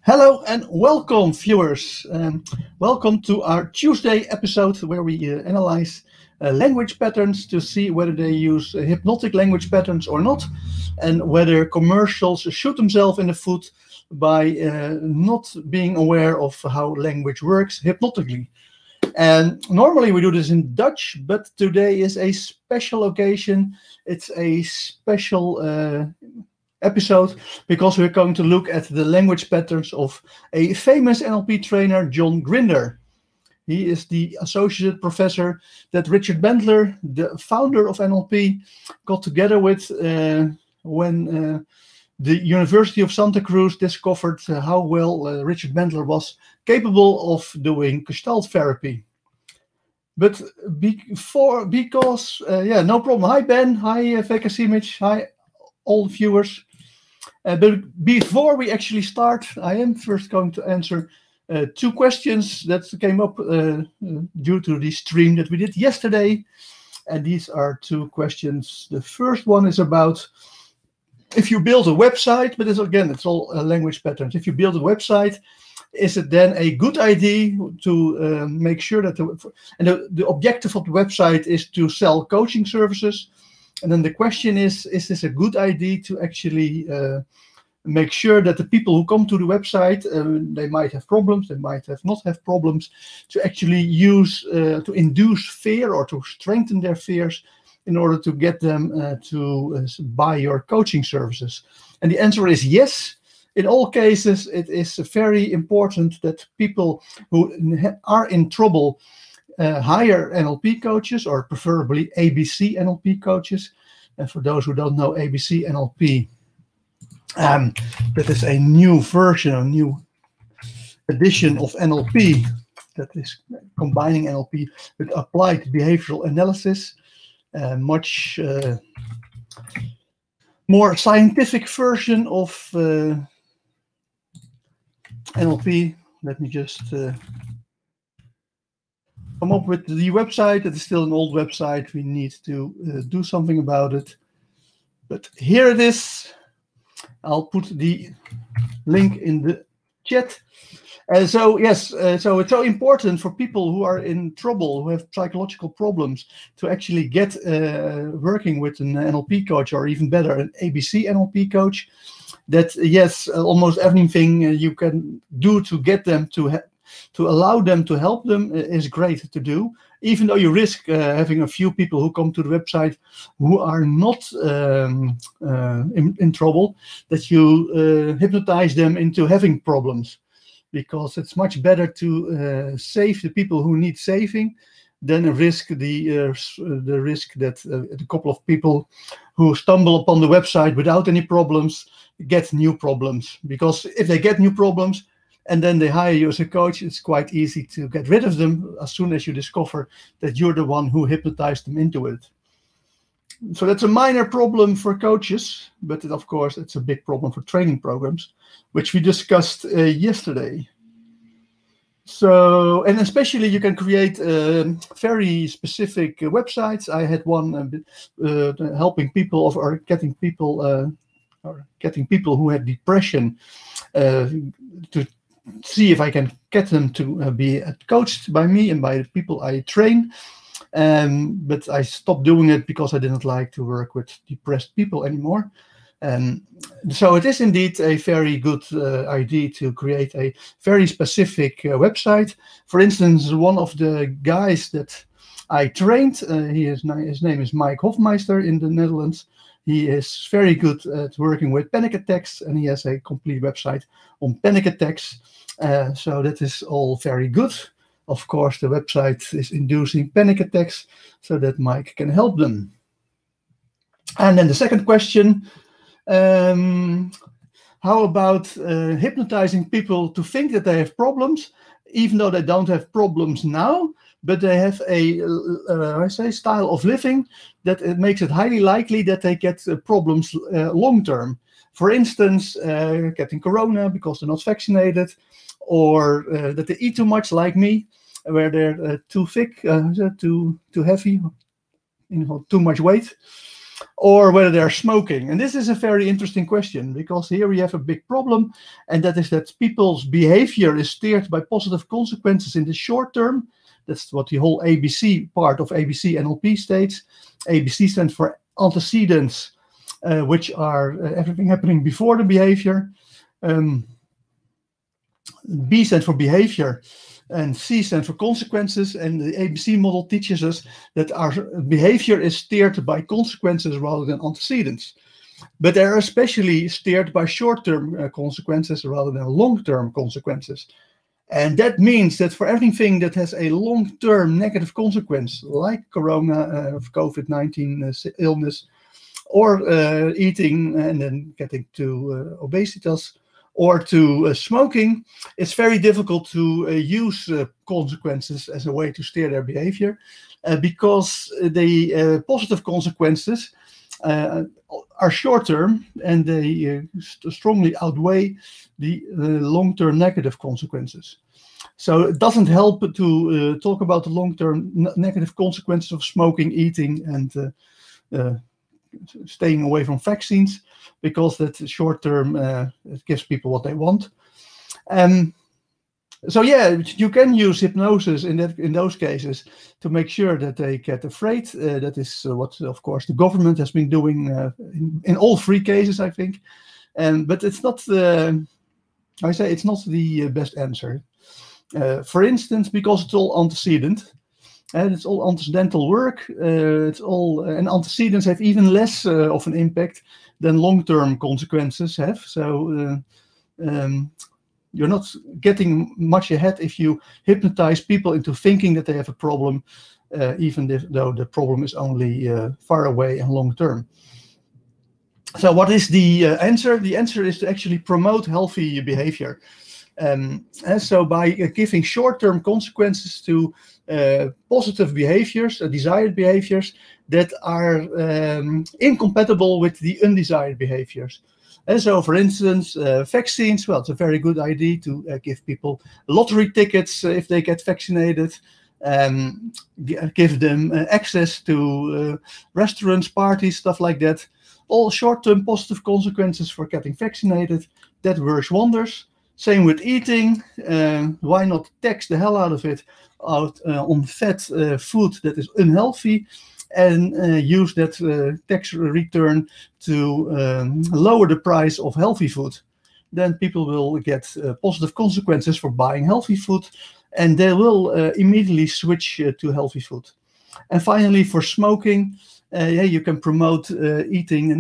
Hello and welcome, viewers. Welcome to our Tuesday episode where we analyze language patterns to see whether they use hypnotic language patterns or not, and whether commercials shoot themselves in the foot by not being aware of how language works hypnotically. And normally we do this in Dutch, but today is a special occasion. It's a special episode because we're going to look at the language patterns of a famous NLP trainer, John Grinder. He is the associate professor that Richard Bandler, the founder of NLP, got together with when the University of Santa Cruz discovered how well Richard Bandler was capable of doing Gestalt therapy. But no problem. Hi Ben, hi Veka Simic, hi all viewers. But before we actually start, I am first going to answer two questions that came up due to the stream that we did yesterday. And these are two questions. The first one is about if you build a website, but it's all language patterns. If you build a website, is it then a good idea to make sure that the objective of the website is to sell coaching services? And then the question is this a good idea to actually make sure that the people who come to the website, they might have problems, they might not have problems, to actually use, to induce fear or to strengthen their fears in order to get them to buy your coaching services? And the answer is yes. In all cases, it is very important that people who are in trouble hire NLP coaches, or preferably ABC NLP coaches. And for those who don't know ABC NLP, that is a new version, a new edition of NLP that is combining NLP with applied behavioral analysis, much more scientific version of NLP. Let me just come up with the website. It is still an old website. We need to do something about it. But here it is. I'll put the link in the chat. So it's so important for people who are in trouble, who have psychological problems, to actually get working with an NLP coach, or even better, an ABC NLP coach. That yes, almost everything you can do to get them to allow them to help them is great to do, even though you risk having a few people who come to the website who are not in trouble, that you hypnotize them into having problems, because it's much better to save the people who need saving than risk the risk that a couple of people who stumble upon the website without any problems get new problems. Because if they get new problems and then they hire you as a coach, it's quite easy to get rid of them as soon as you discover that you're the one who hypnotized them into it. So that's a minor problem for coaches, but of course it's a big problem for training programs, which we discussed yesterday. So, and especially you can create very specific websites. I had one helping people or getting people who had depression to see if I can get them to be coached by me and by the people I train. But I stopped doing it because I didn't like to work with depressed people anymore. So it is indeed a very good idea to create a very specific website. For instance, one of the guys that I trained, his name is Mike Hofmeister in the Netherlands. He is very good at working with panic attacks, and he has a complete website on panic attacks. So that is all very good. Of course, the website is inducing panic attacks so that Mike can help them. And then the second question, how about hypnotizing people to think that they have problems, even though they don't have problems now, but they have a style of living that it makes it highly likely that they get problems long term. For instance, getting corona because they're not vaccinated, or that they eat too much, like me, where they're too thick, too heavy, too much weight. or whether they're smoking. And this is a very interesting question, because here we have a big problem, and that is that people's behavior is steered by positive consequences in the short term. That's what the whole ABC part of ABC NLP states. ABC stands for antecedents, which are everything happening before the behavior. B stands for behavior, and C stands for consequences. And the ABC model teaches us that our behavior is steered by consequences rather than antecedents. But they're especially steered by short-term consequences rather than long-term consequences. And that means that for everything that has a long-term negative consequence, like corona, COVID-19 illness, or eating and then getting to obesitas, or to smoking, it's very difficult to use consequences as a way to steer their behavior, because the positive consequences are short-term, and they strongly outweigh the long-term negative consequences. So it doesn't help to talk about the long-term negative consequences of smoking, eating, and staying away from vaccines, because that short-term it gives people what they want. So yeah, you can use hypnosis in those cases to make sure that they get afraid. That is what, of course, the government has been doing in all three cases, I think. But it's not it's not the best answer. For instance, because it's all antecedent, and it's all antecedental work. It's all and antecedents have even less of an impact than long-term consequences have. So you're not getting much ahead if you hypnotize people into thinking that they have a problem, even though the problem is only far away and long-term. So what is the answer? The answer is to actually promote healthy behavior. And so by giving short-term consequences to positive behaviors, desired behaviors that are incompatible with the undesired behaviors. And so, for instance, vaccines, well, it's a very good idea to give people lottery tickets if they get vaccinated, give them access to restaurants, parties, stuff like that. All short-term positive consequences for getting vaccinated, that works wonders. Same with eating. Why not tax the hell out of it on fat food that is unhealthy, and use that tax return to lower the price of healthy food? Then people will get positive consequences for buying healthy food, and they will immediately switch to healthy food. And finally, for smoking, you can promote eating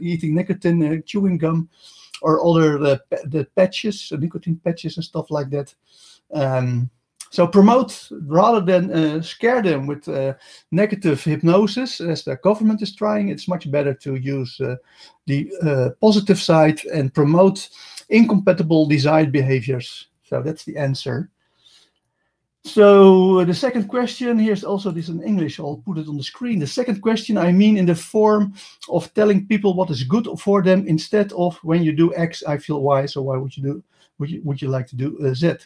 eating nicotine chewing gum, or other the patches, nicotine patches and stuff like that. So promote rather than scare them with negative hypnosis, as the government is trying. It's much better to use the positive side and promote incompatible desired behaviors. So that's the answer. So the second question, here's also this in English, I'll put it on the screen. The second question, I mean in the form of telling people what is good for them, instead of when you do X, I feel Y, so why would you do, would you like to do Z?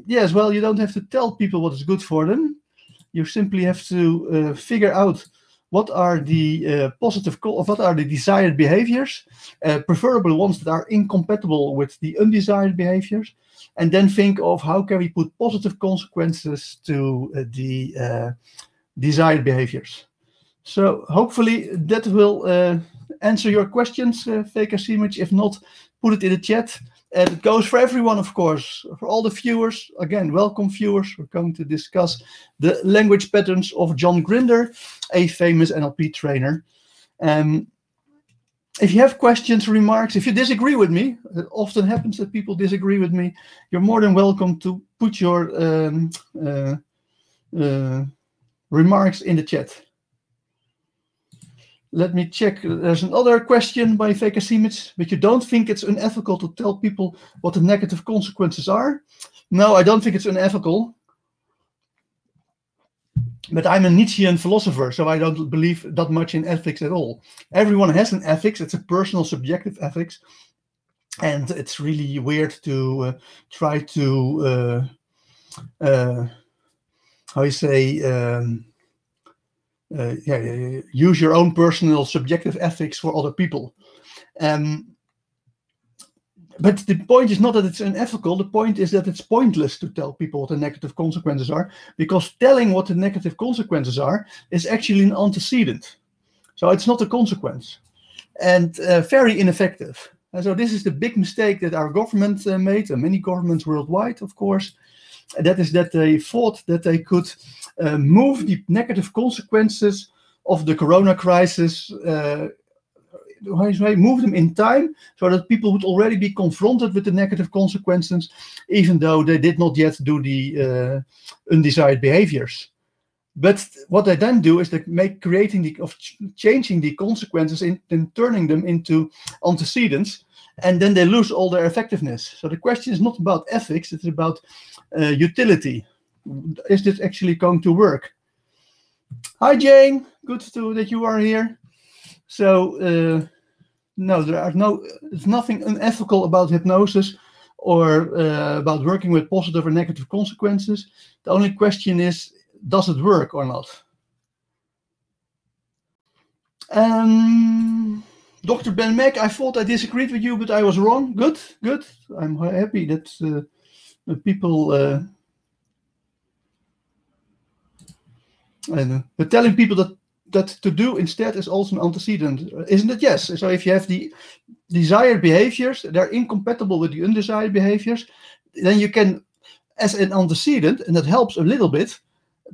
Yes, well, you don't have to tell people what is good for them. You simply have to figure out what are the what are the desired behaviors, preferably ones that are incompatible with the undesired behaviors, and then think of how can we put positive consequences to the desired behaviors. So hopefully that will answer your questions, Veka Simic. If not, put it in the chat. And it goes for everyone, of course, for all the viewers. Again, welcome viewers. We're going to discuss the language patterns of John Grinder, a famous NLP trainer. If you have questions, remarks, if you disagree with me, it often happens that people disagree with me, you're more than welcome to put your remarks in the chat. Let me check. There's another question by Veka Simic, but you don't think it's unethical to tell people what the negative consequences are? No, I don't think it's unethical. But I'm a Nietzschean philosopher, so I don't believe that much in ethics at all. Everyone has an ethics. It's a personal, subjective ethics. And it's really weird to try to, how you say, use your own personal subjective ethics for other people. But the point is not that it's unethical. The point is that it's pointless to tell people what the negative consequences are, because telling what the negative consequences are is actually an antecedent. So it's not a consequence, and very ineffective. And so this is the big mistake that our government made, and many governments worldwide, of course. That is that they thought that they could move the negative consequences of the corona crisis, move them in time, so that people would already be confronted with the negative consequences, even though they did not yet do the undesired behaviors. But what they then do is they changing the consequences and turning them into antecedents, and then they lose all their effectiveness. So the question is not about ethics, it's about utility. Is this actually going to work? Hi Jane, good that you are here. So no, there's nothing unethical about hypnosis or about working with positive or negative consequences. The only question is, does it work or not? Dr. Ben Mack, I thought I disagreed with you, but I was wrong. Good. I'm happy that people... but telling people that to do instead is also an antecedent, isn't it? Yes. So if you have the desired behaviors, they're incompatible with the undesired behaviors, then you can, as an antecedent, and that helps a little bit,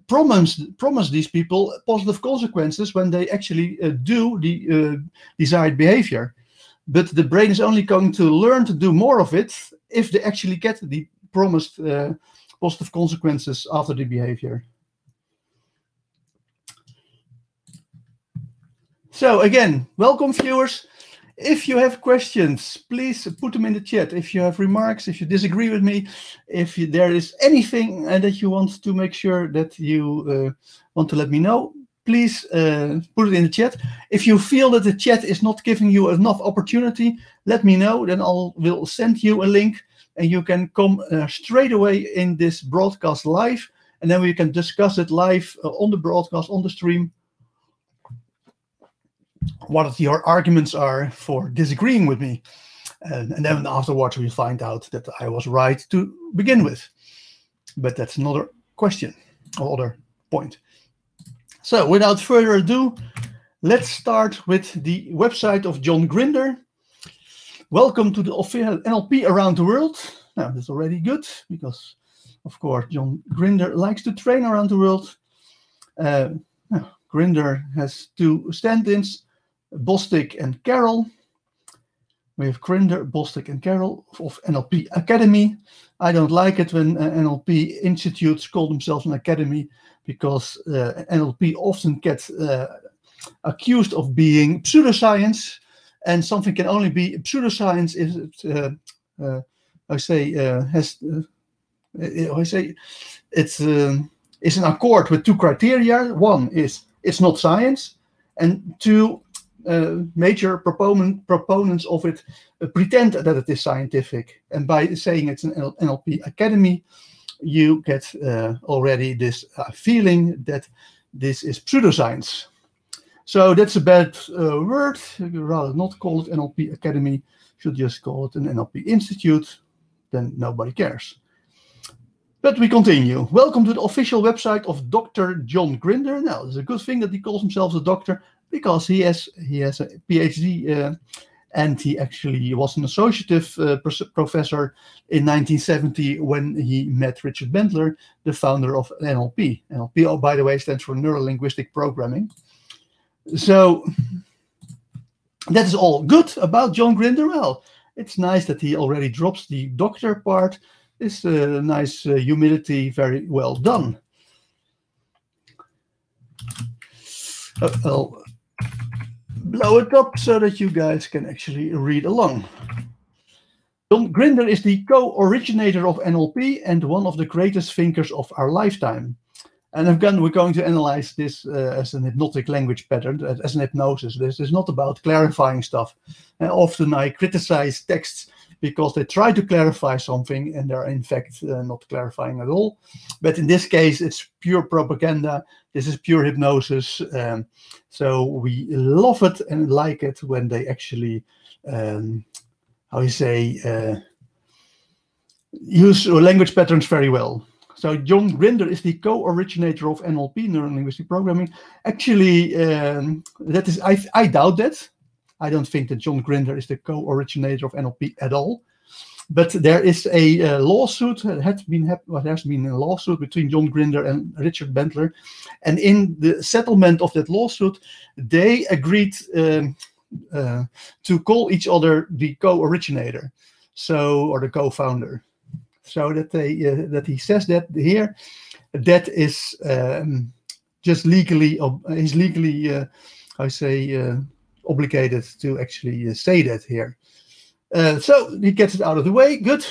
promise these people positive consequences when they actually do the desired behavior. But the brain is only going to learn to do more of it if they actually get the promised positive consequences after the behavior. So again, welcome viewers. If you have questions, please put them in the chat. If you have remarks, if you disagree with me, if there is anything that you want to make sure that you want to let me know, please put it in the chat. If you feel that the chat is not giving you enough opportunity, let me know. Then will send you a link and you can come straight away in this broadcast live. And then we can discuss it live on the broadcast, on the stream. What your arguments are for disagreeing with me. And then afterwards we find out that I was right to begin with. But that's another question, or other point. So without further ado, let's start with the website of John Grinder. Welcome to the official NLP around the world. Now that's already good, because of course John Grinder likes to train around the world. Grinder has two stand-ins, Bostic and Carroll. We have Grinder, Bostic and Carroll of NLP Academy. I don't like it when NLP institutes call themselves an academy, because NLP often gets accused of being pseudoscience, and something can only be pseudoscience if it's in accord with two criteria. One is it's not science, and two, major proponents of it pretend that it is scientific. And by saying it's an NLP academy, you get already this feeling that this is pseudoscience. So that's a bad word. You'd rather not call it NLP academy. Should just call it an NLP institute. Then nobody cares. But we continue. Welcome to the official website of Dr. John Grinder. Now, it's a good thing that he calls himself a doctor, because he has a PhD, and he actually was an associative professor in 1970 when he met Richard Bandler, the founder of NLP. NLP, oh, by the way, stands for Neuro-Linguistic Programming. So that is all good about John Grinder. Well, it's nice that he already drops the doctor part. It's a nice humility, very well done. I'll blow it up so that you guys can actually read along. John Grinder is the co-originator of NLP and one of the greatest thinkers of our lifetime. And again, we're going to analyze this as an hypnotic language pattern, as an hypnosis. This is not about clarifying stuff. And often I criticize texts because they try to clarify something and they're in fact not clarifying at all. But in this case, it's pure propaganda. This is pure hypnosis. So we love it and like it when they actually, how you say, use language patterns very well. So John Grinder is the co-originator of NLP, Neuro-Linguistic Programming. Actually, that is, I doubt that. I don't think that John Grinder is the co-originator of NLP at all. But there is a lawsuit, there has been a lawsuit between John Grinder and Richard Bandler. And in the settlement of that lawsuit, they agreed to call each other the co-originator, or the co-founder. So that that he says that here, that is just legally, he's legally, obligated to actually say that here. So he gets it out of the way, good.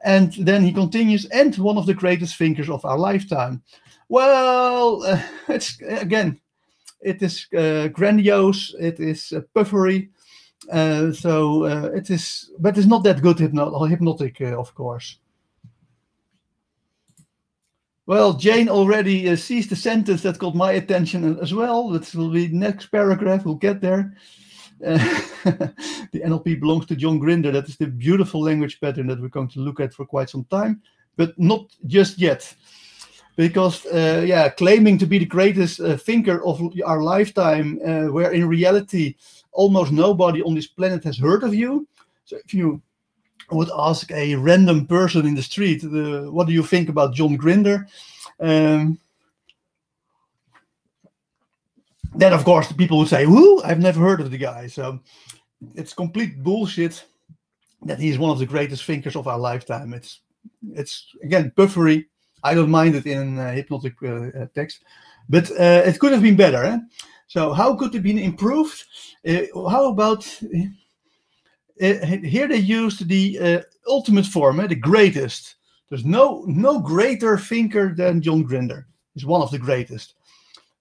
And then he continues, and one of the greatest thinkers of our lifetime. Well, it's again, it is grandiose, it is puffery. It is, but it's not that good hypnotic, of course. Well, Jane already sees the sentence that caught my attention as well. That will be the next paragraph. We'll get there. The NLP belongs to John Grinder. That is the beautiful language pattern that we're going to look at for quite some time, but not just yet. Because, claiming to be the greatest thinker of our lifetime, where in reality, almost nobody on this planet has heard of you. So if you would ask a random person in the street, what do you think about John Grinder? Then, of course, people would say, who? I've never heard of the guy. So it's complete bullshit that he's one of the greatest thinkers of our lifetime. It's again, puffery. I don't mind it in hypnotic text, but it could have been better. Eh? So how could it be improved? How about here they used the ultimate form, the greatest. There's no greater thinker than John Grinder. He's one of the greatest.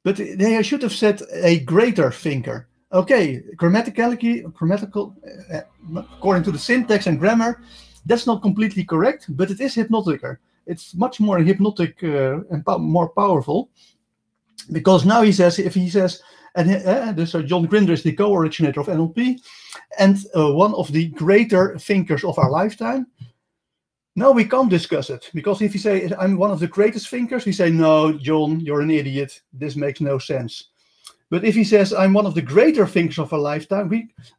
But they should have said a greater thinker. Okay, grammatical, according to the syntax and grammar, that's not completely correct, but it is hypnoticer. It's much more hypnotic and more powerful, because now he says, if he says, so John Grinder is the co-originator of NLP and one of the greater thinkers of our lifetime. No, we can't discuss it, because if you say I'm one of the greatest thinkers, we say, no, John, you're an idiot. This makes no sense. But if he says I'm one of the greater thinkers of our lifetime,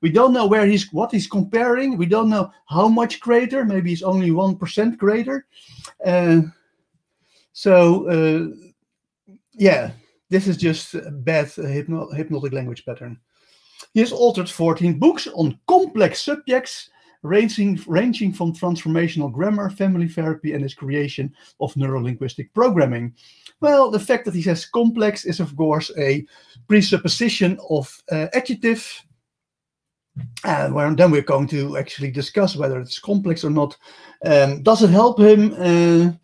we don't know what he's comparing. We don't know how much greater. Maybe he's only 1% greater. This is just a bad hypnotic language pattern. He has authored 14 books on complex subjects, ranging from transformational grammar, family therapy, and his creation of neuro-linguistic programming. Well, the fact that he says complex is, of course, a presupposition of adjective. And then we're going to actually discuss whether it's complex or not. Does it help him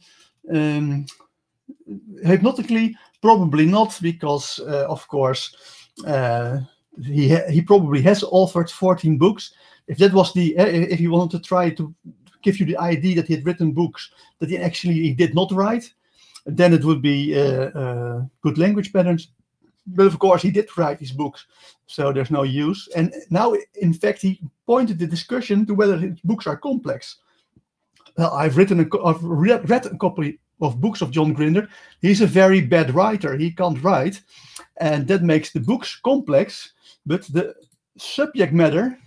hypnotically? Probably not, because, of course, he probably has authored 14 books. If that was if he wanted to try to give you the idea that he had written books that he did not write, then it would be good language patterns. But of course, he did write these books, so there's no use. And now, in fact, he pointed the discussion to whether his books are complex. Well, I've read a copy of books of John Grinder. He's a very bad writer. He can't write, and that makes the books complex. But the subject matter,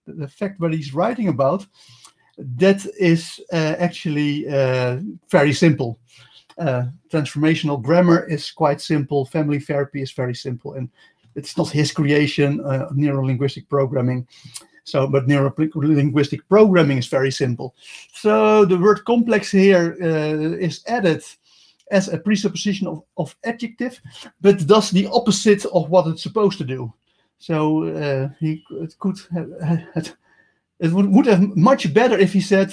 the fact what he's writing about, that is actually very simple. Transformational grammar is quite simple. Family therapy is very simple, and it's not his creation. Neuro-linguistic programming. But neuro-linguistic programming is very simple. So the word complex here is added as a presupposition of adjective, but does the opposite of what it's supposed to do. So it would have much better if he said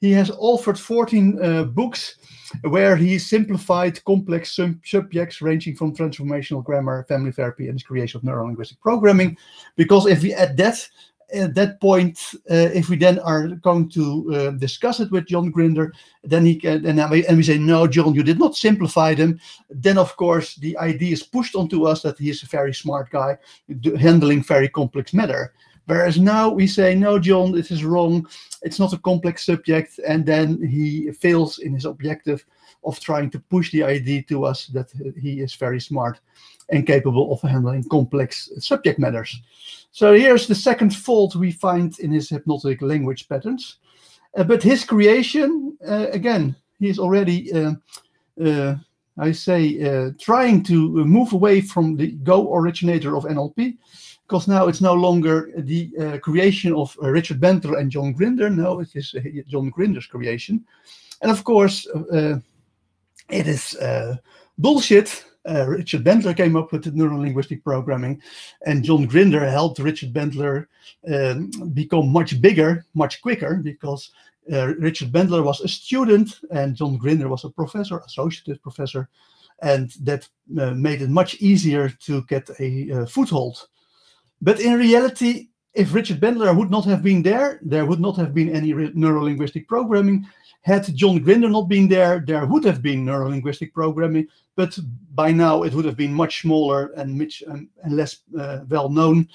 he has authored 14 books where he simplified complex subjects ranging from transformational grammar, family therapy, and his creation of neuro-linguistic programming. Because if we add that at that point, if we then are going to discuss it with John Grinder, then he can, and we say, no, John, you did not simplify them. Then, of course, the idea is pushed onto us that he is a very smart guy handling very complex matter. Whereas now we say, no, John, this is wrong. It's not a complex subject. And then he fails in his objective of trying to push the idea to us that he is very smart and capable of handling complex subject matters. So here's the second fault we find in his hypnotic language patterns. But his creation, again, he is already, trying to move away from the Go originator of NLP, because now it's no longer the creation of Richard Bandler and John Grinder. No, it is John Grinder's creation. And of course, it is bullshit. Richard Bandler came up with the Neuro-Linguistic Programming, and John Grinder helped Richard Bandler become much bigger, much quicker, because Richard Bandler was a student and John Grinder was a professor, associate professor, and that made it much easier to get a foothold. But in reality, if Richard Bandler would not have been there, there would not have been any Neuro-Linguistic Programming. Had John Grinder not been there, there would have been Neuro-Linguistic Programming, but by now it would have been much smaller and less well known.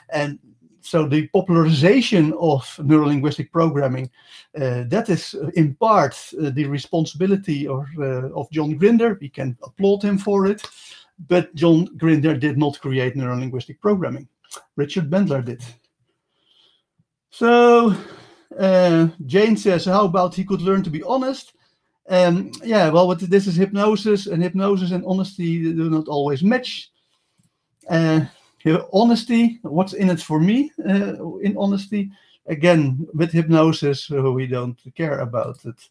And so the popularization of Neuro-Linguistic Programming, that is in part the responsibility of John Grinder. We can applaud him for it, but John Grinder did not create Neuro-Linguistic Programming. Richard Bandler did. So Jane says, how about he could learn to be honest? Yeah, well, this is hypnosis, and hypnosis and honesty do not always match. Honesty, what's in it for me in honesty? Again, with hypnosis, we don't care about it.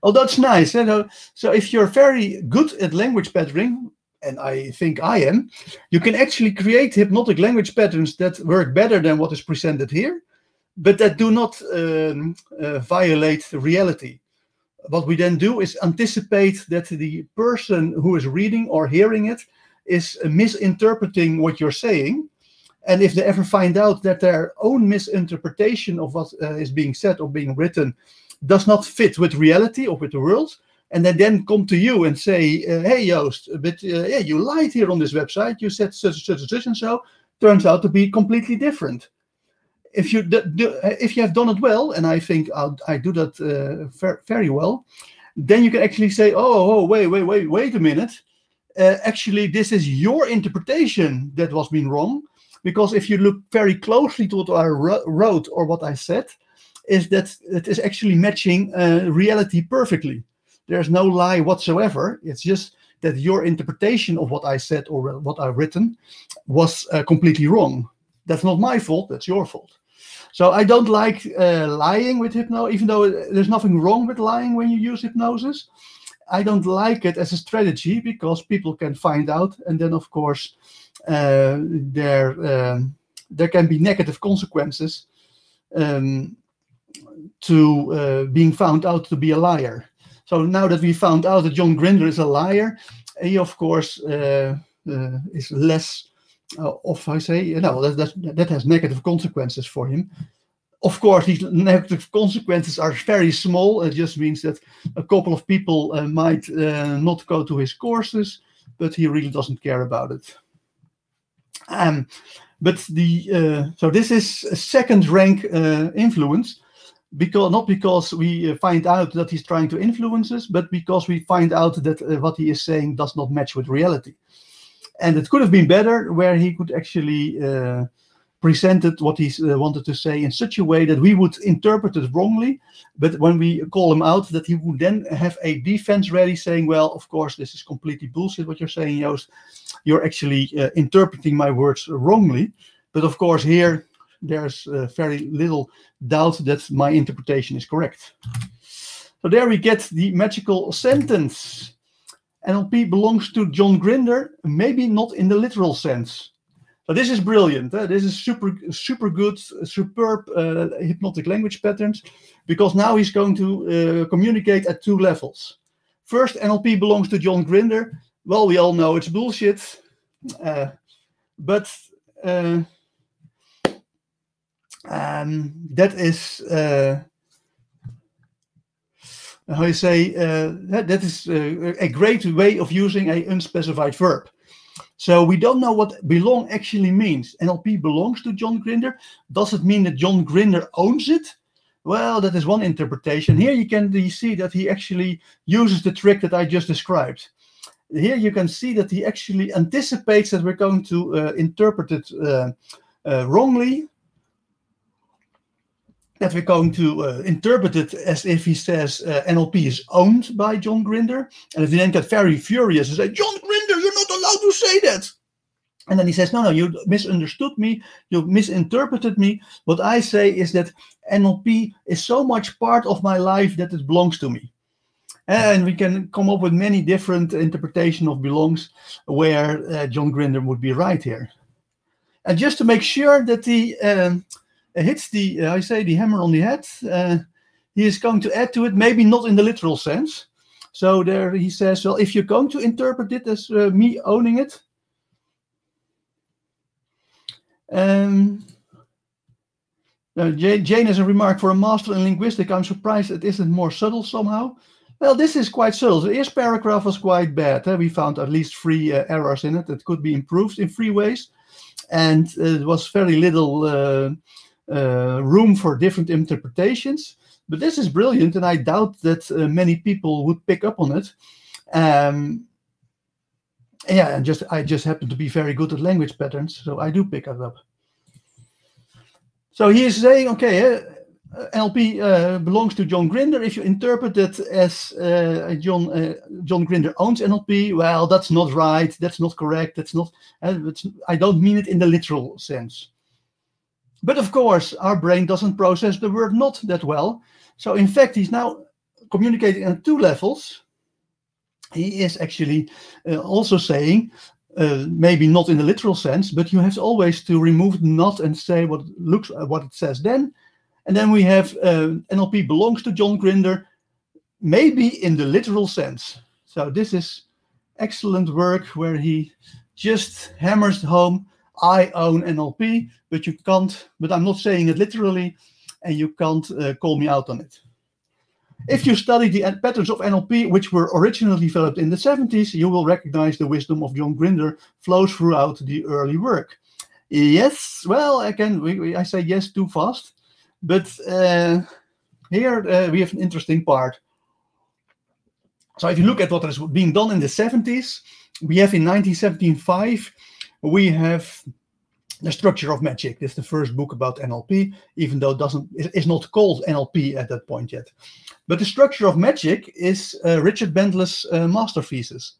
Oh, that's nice. So if you're very good at language patterning, and I think I am, you can actually create hypnotic language patterns that work better than what is presented here, but that do not violate reality. What we then do is anticipate that the person who is reading or hearing it is misinterpreting what you're saying. And if they ever find out that their own misinterpretation of what is being said or being written does not fit with reality or with the world, and they then come to you and say, hey, Joost, but yeah, you lied here on this website. You said such and so. Turns out to be completely different. If you have done it well, and I think I do that very well, then you can actually say, oh, wait a minute. Actually, this is your interpretation that was being wrong. Because if you look very closely to what I wrote or what I said, is that it is actually matching reality perfectly. There's no lie whatsoever. It's just that your interpretation of what I said or what I've written was completely wrong. That's not my fault. That's your fault. So I don't like lying with hypnosis, even though there's nothing wrong with lying when you use hypnosis. I don't like it as a strategy because people can find out, and then of course there can be negative consequences to being found out to be a liar. So now that we found out that John Grinder is a liar, he of course is less that has negative consequences for him. Of course, these negative consequences are very small. It just means that a couple of people might not go to his courses, but he really doesn't care about it. So this is a second rank influence. Not because we find out that he's trying to influence us, but because we find out that what he is saying does not match with reality. And it could have been better where he could actually presented what he wanted to say in such a way that we would interpret it wrongly. But when we call him out, that he would then have a defense ready saying, well, of course, this is completely bullshit what you're saying, Joost. You're actually interpreting my words wrongly. But of course, here, there's very little doubt that my interpretation is correct. So there we get the magical sentence. NLP belongs to John Grinder, maybe not in the literal sense. So this is brilliant. This is super good, superb hypnotic language patterns, because now he's going to communicate at two levels. First, NLP belongs to John Grinder. Well, we all know it's bullshit. But that is how you say, that is a great way of using an unspecified verb. So we don't know what belong actually means. NLP belongs to John Grinder. Does it mean that John Grinder owns it? Well, that is one interpretation. Here you see that he actually uses the trick that I just described. Here you can see that he actually anticipates that we're going to interpret it wrongly. That we're going to interpret it as if he says NLP is owned by John Grinder. And if he then get very furious and say, John Grinder, you're not allowed to say that. And then he says, no, you misunderstood me. You misinterpreted me. What I say is that NLP is so much part of my life that it belongs to me. And we can come up with many different interpretations of belongs where John Grinder would be right here. And just to make sure that he hits the hammer on the head, he is going to add to it, maybe not in the literal sense. So there he says, well, if you're going to interpret it as me owning it, Jane has a remark, for a master in linguistics, I'm surprised it isn't more subtle somehow. Well, this is quite subtle. The first paragraph was quite bad. We found at least 3 errors in it that could be improved in 3 ways. And there was very little room for different interpretations. But this is brilliant, and I doubt that many people would pick up on it. Yeah, and I just happen to be very good at language patterns, so I do pick it up. So he is saying, okay, NLP belongs to John Grinder. If you interpret it as John Grinder owns NLP, well, that's not right. That's not correct. That's not. I don't mean it in the literal sense. But of course, our brain doesn't process the word not that well. So in fact, he's now communicating on 2 levels. He is actually also saying, maybe not in the literal sense, but you have always to remove the not and say what it says then. And then we have NLP belongs to John Grinder, maybe in the literal sense. So this is excellent work where he just hammers home, I own NLP, but you can't, but I'm not saying it literally, and you can't call me out on it. If you study the patterns of NLP, which were originally developed in the 70s, you will recognize the wisdom of John Grinder flows throughout the early work. Yes, well, I say yes too fast, but here we have an interesting part. So if you look at what is being done in the 70s, we have in 1975, we have The Structure of Magic. This is the first book about NLP, even though it's not called NLP at that point yet. But The Structure of Magic is Richard Bandler's master thesis.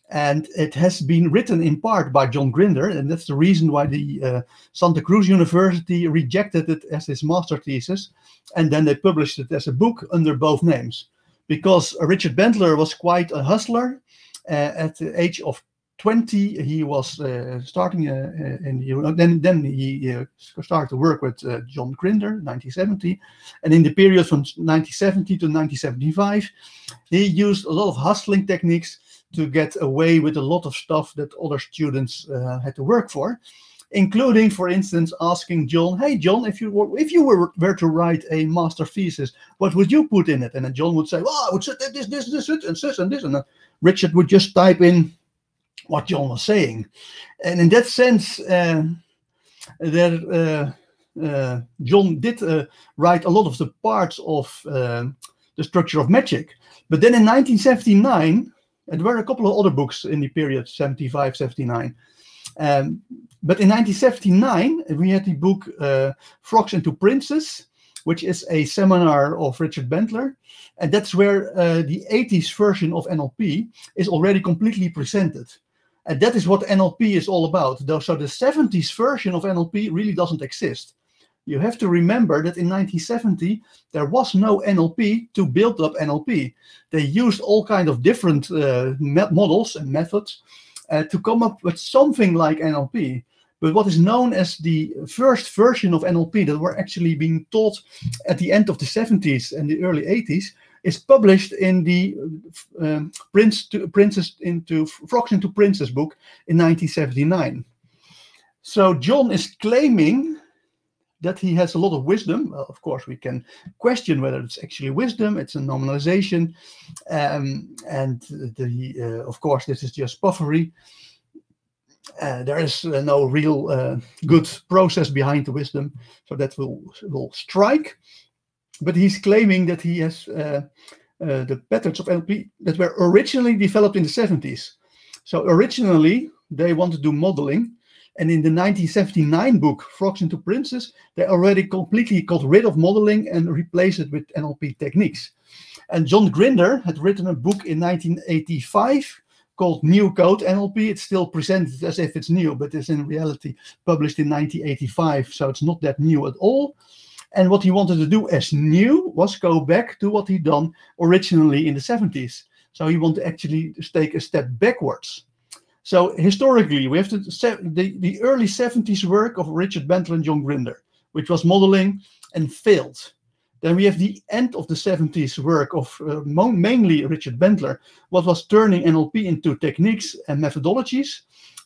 And it has been written in part by John Grinder, and that's the reason why the Santa Cruz University rejected it as his master thesis. And then they published it as a book under both names. Because Richard Bandler was quite a hustler. At the age of 20, he was starting then he started to work with John Grinder, 1970, and in the period from 1970 to 1975, he used a lot of hustling techniques to get away with a lot of stuff that other students had to work for, including, for instance, asking John, "Hey, John, if you were to write a master thesis, what would you put in it?" And then John would say, "Well, I would say this, and this," and then Richard would just type in what John was saying. And in that sense, John did write a lot of the parts of The Structure of Magic. But then in 1979, and there were a couple of other books in the period, 75, 79. But in 1979, we had the book Frogs into Princes, which is a seminar of Richard Bandler. And that's where the 80s version of NLP is already completely presented. And that is what NLP is all about. So the 70s version of NLP really doesn't exist. You have to remember that in 1970, there was no NLP to build up NLP. They used all kinds of different models and methods to come up with something like NLP. But what is known as the first version of NLP that were actually being taught at the end of the 70s and the early 80s is published in the Frogs into Princes book in 1979. So John is claiming that he has a lot of wisdom. Well, of course, we can question whether it's actually wisdom. It's a nominalization. Of course, this is just puffery. There is no real good process behind the wisdom. So that will strike. But he's claiming that he has the patterns of NLP that were originally developed in the 70s. So originally, they want to do modeling. And in the 1979 book, Frogs into Princes, they already completely got rid of modeling and replaced it with NLP techniques. And John Grinder had written a book in 1985 called New Code NLP. It's still presented as if it's new, but it's in reality published in 1985. So it's not that new at all. And what he wanted to do as new was go back to what he'd done originally in the 70s. So he wanted to actually take a step backwards. So historically, we have the early 70s work of Richard Bandler and John Grinder, which was modeling and failed. Then we have the end of the 70s work of mainly Richard Bandler, what was turning NLP into techniques and methodologies.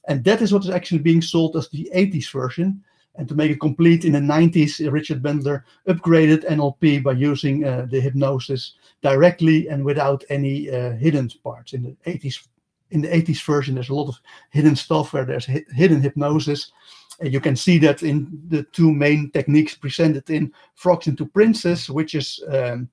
And that is what is actually being sold as the 80s version. And to make it complete, in the 90s, Richard Bandler upgraded NLP by using the hypnosis directly and without any hidden parts. In the 80s version, there's a lot of hidden stuff where there's hidden hypnosis. And you can see that in the two main techniques presented in Frogs into Princes, which is the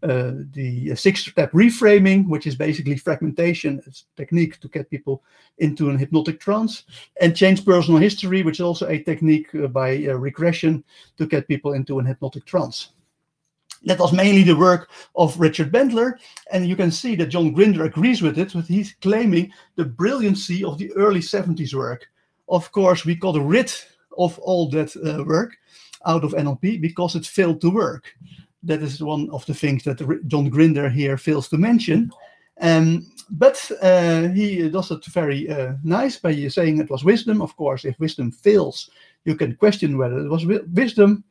6-step reframing, which is basically fragmentation. It's a technique to get people into a hypnotic trance. And Change Personal History, which is also a technique by regression to get people into a hypnotic trance. That was mainly the work of Richard Bandler, and you can see that John Grinder agrees with it, but he's claiming the brilliancy of the early 70s work. Of course, we got rid of all that work out of NLP because it failed to work. That is one of the things that John Grinder here fails to mention. But he does it very nice by saying it was wisdom. Of course, if wisdom fails, you can question whether it was wisdom.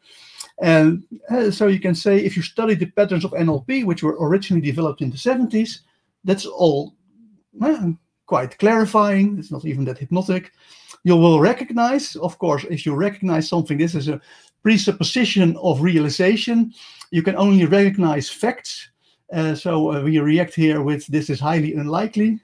And so you can say, if you study the patterns of NLP, which were originally developed in the 70s, that's all quite clarifying. It's not even that hypnotic. You will recognize, of course, if you recognize something, this is a presupposition of realization. You can only recognize facts. So we react here with, this is highly unlikely.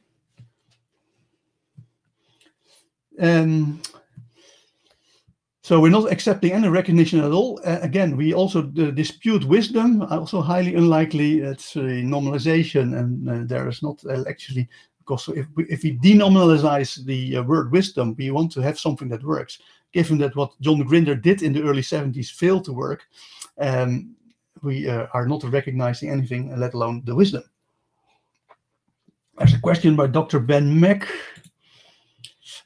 So we're not accepting any recognition at all. Again, we also dispute wisdom, also highly unlikely. It's a normalization, and there is not actually, because if we denominalize the word wisdom, we want to have something that works. Given that what John Grinder did in the early 70s failed to work, we are not recognizing anything, let alone the wisdom. There's a question by Dr. Ben Mack.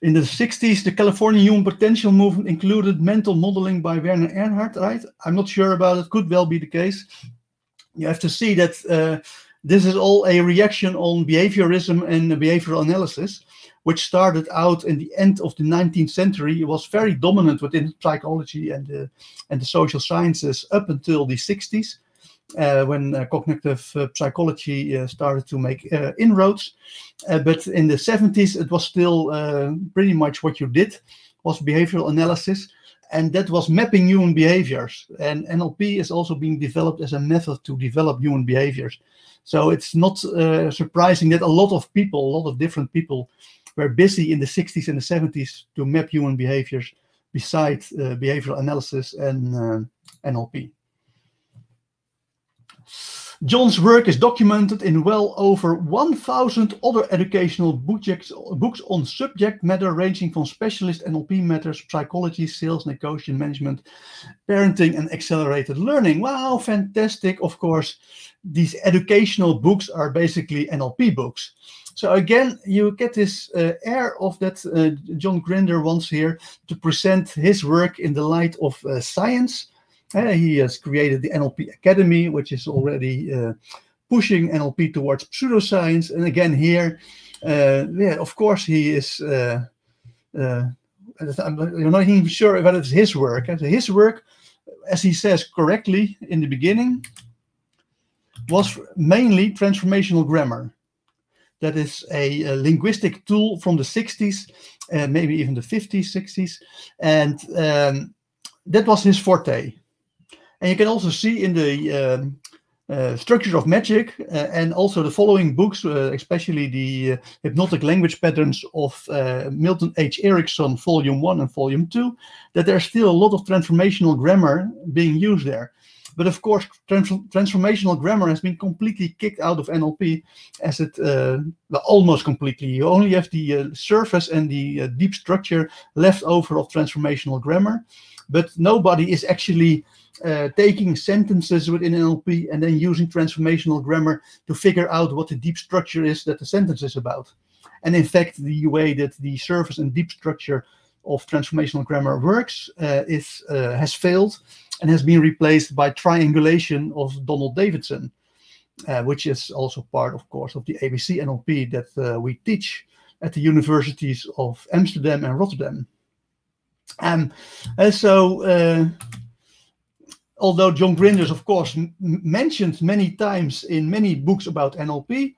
In the 60s, the California Human Potential movement included mental modeling by Werner Erhard, right? I'm not sure about it. Could well be the case. You have to see that this is all a reaction on behaviorism and behavioral analysis, which started out in the end of the 19th century. It was very dominant within psychology and the social sciences up until the 60s. When cognitive psychology started to make inroads. But in the 70s, it was still pretty much what you did was behavioral analysis. And that was mapping human behaviors. And NLP is also being developed as a method to develop human behaviors. So it's not surprising that a lot of different people were busy in the 60s and the 70s to map human behaviors besides behavioral analysis and NLP. John's work is documented in well over 1,000 other educational books on subject matter ranging from specialist NLP matters, psychology, sales, negotiation, management, parenting, and accelerated learning. Wow, fantastic. Of course, these educational books are basically NLP books. So again, you get this air of that John Grinder wants here to present his work in the light of science. He has created the NLP Academy, which is already pushing NLP towards pseudoscience. And again, here, yeah, of course, he is. I'm not even sure whether it's his work. His work, as he says correctly in the beginning, was mainly transformational grammar. That is a linguistic tool from the 60s, maybe even the 50s, 60s. And that was his forte. And you can also see in the Structure of Magic and also the following books, especially the Hypnotic Language Patterns of Milton H. Erickson, Volume 1 and Volume 2, that there's still a lot of transformational grammar being used there. But of course, transformational grammar has been completely kicked out of NLP, as it, well, almost completely. You only have the surface and the deep structure left over of transformational grammar, but nobody is actually taking sentences within NLP and then using transformational grammar to figure out what the deep structure is that the sentence is about. And in fact, the way that the surface and deep structure of transformational grammar works has failed and has been replaced by triangulation of Donald Davidson, which is also part, of course, of the ABC NLP that we teach at the universities of Amsterdam and Rotterdam. And so, although John Grinder is, of course, mentioned many times in many books about NLP,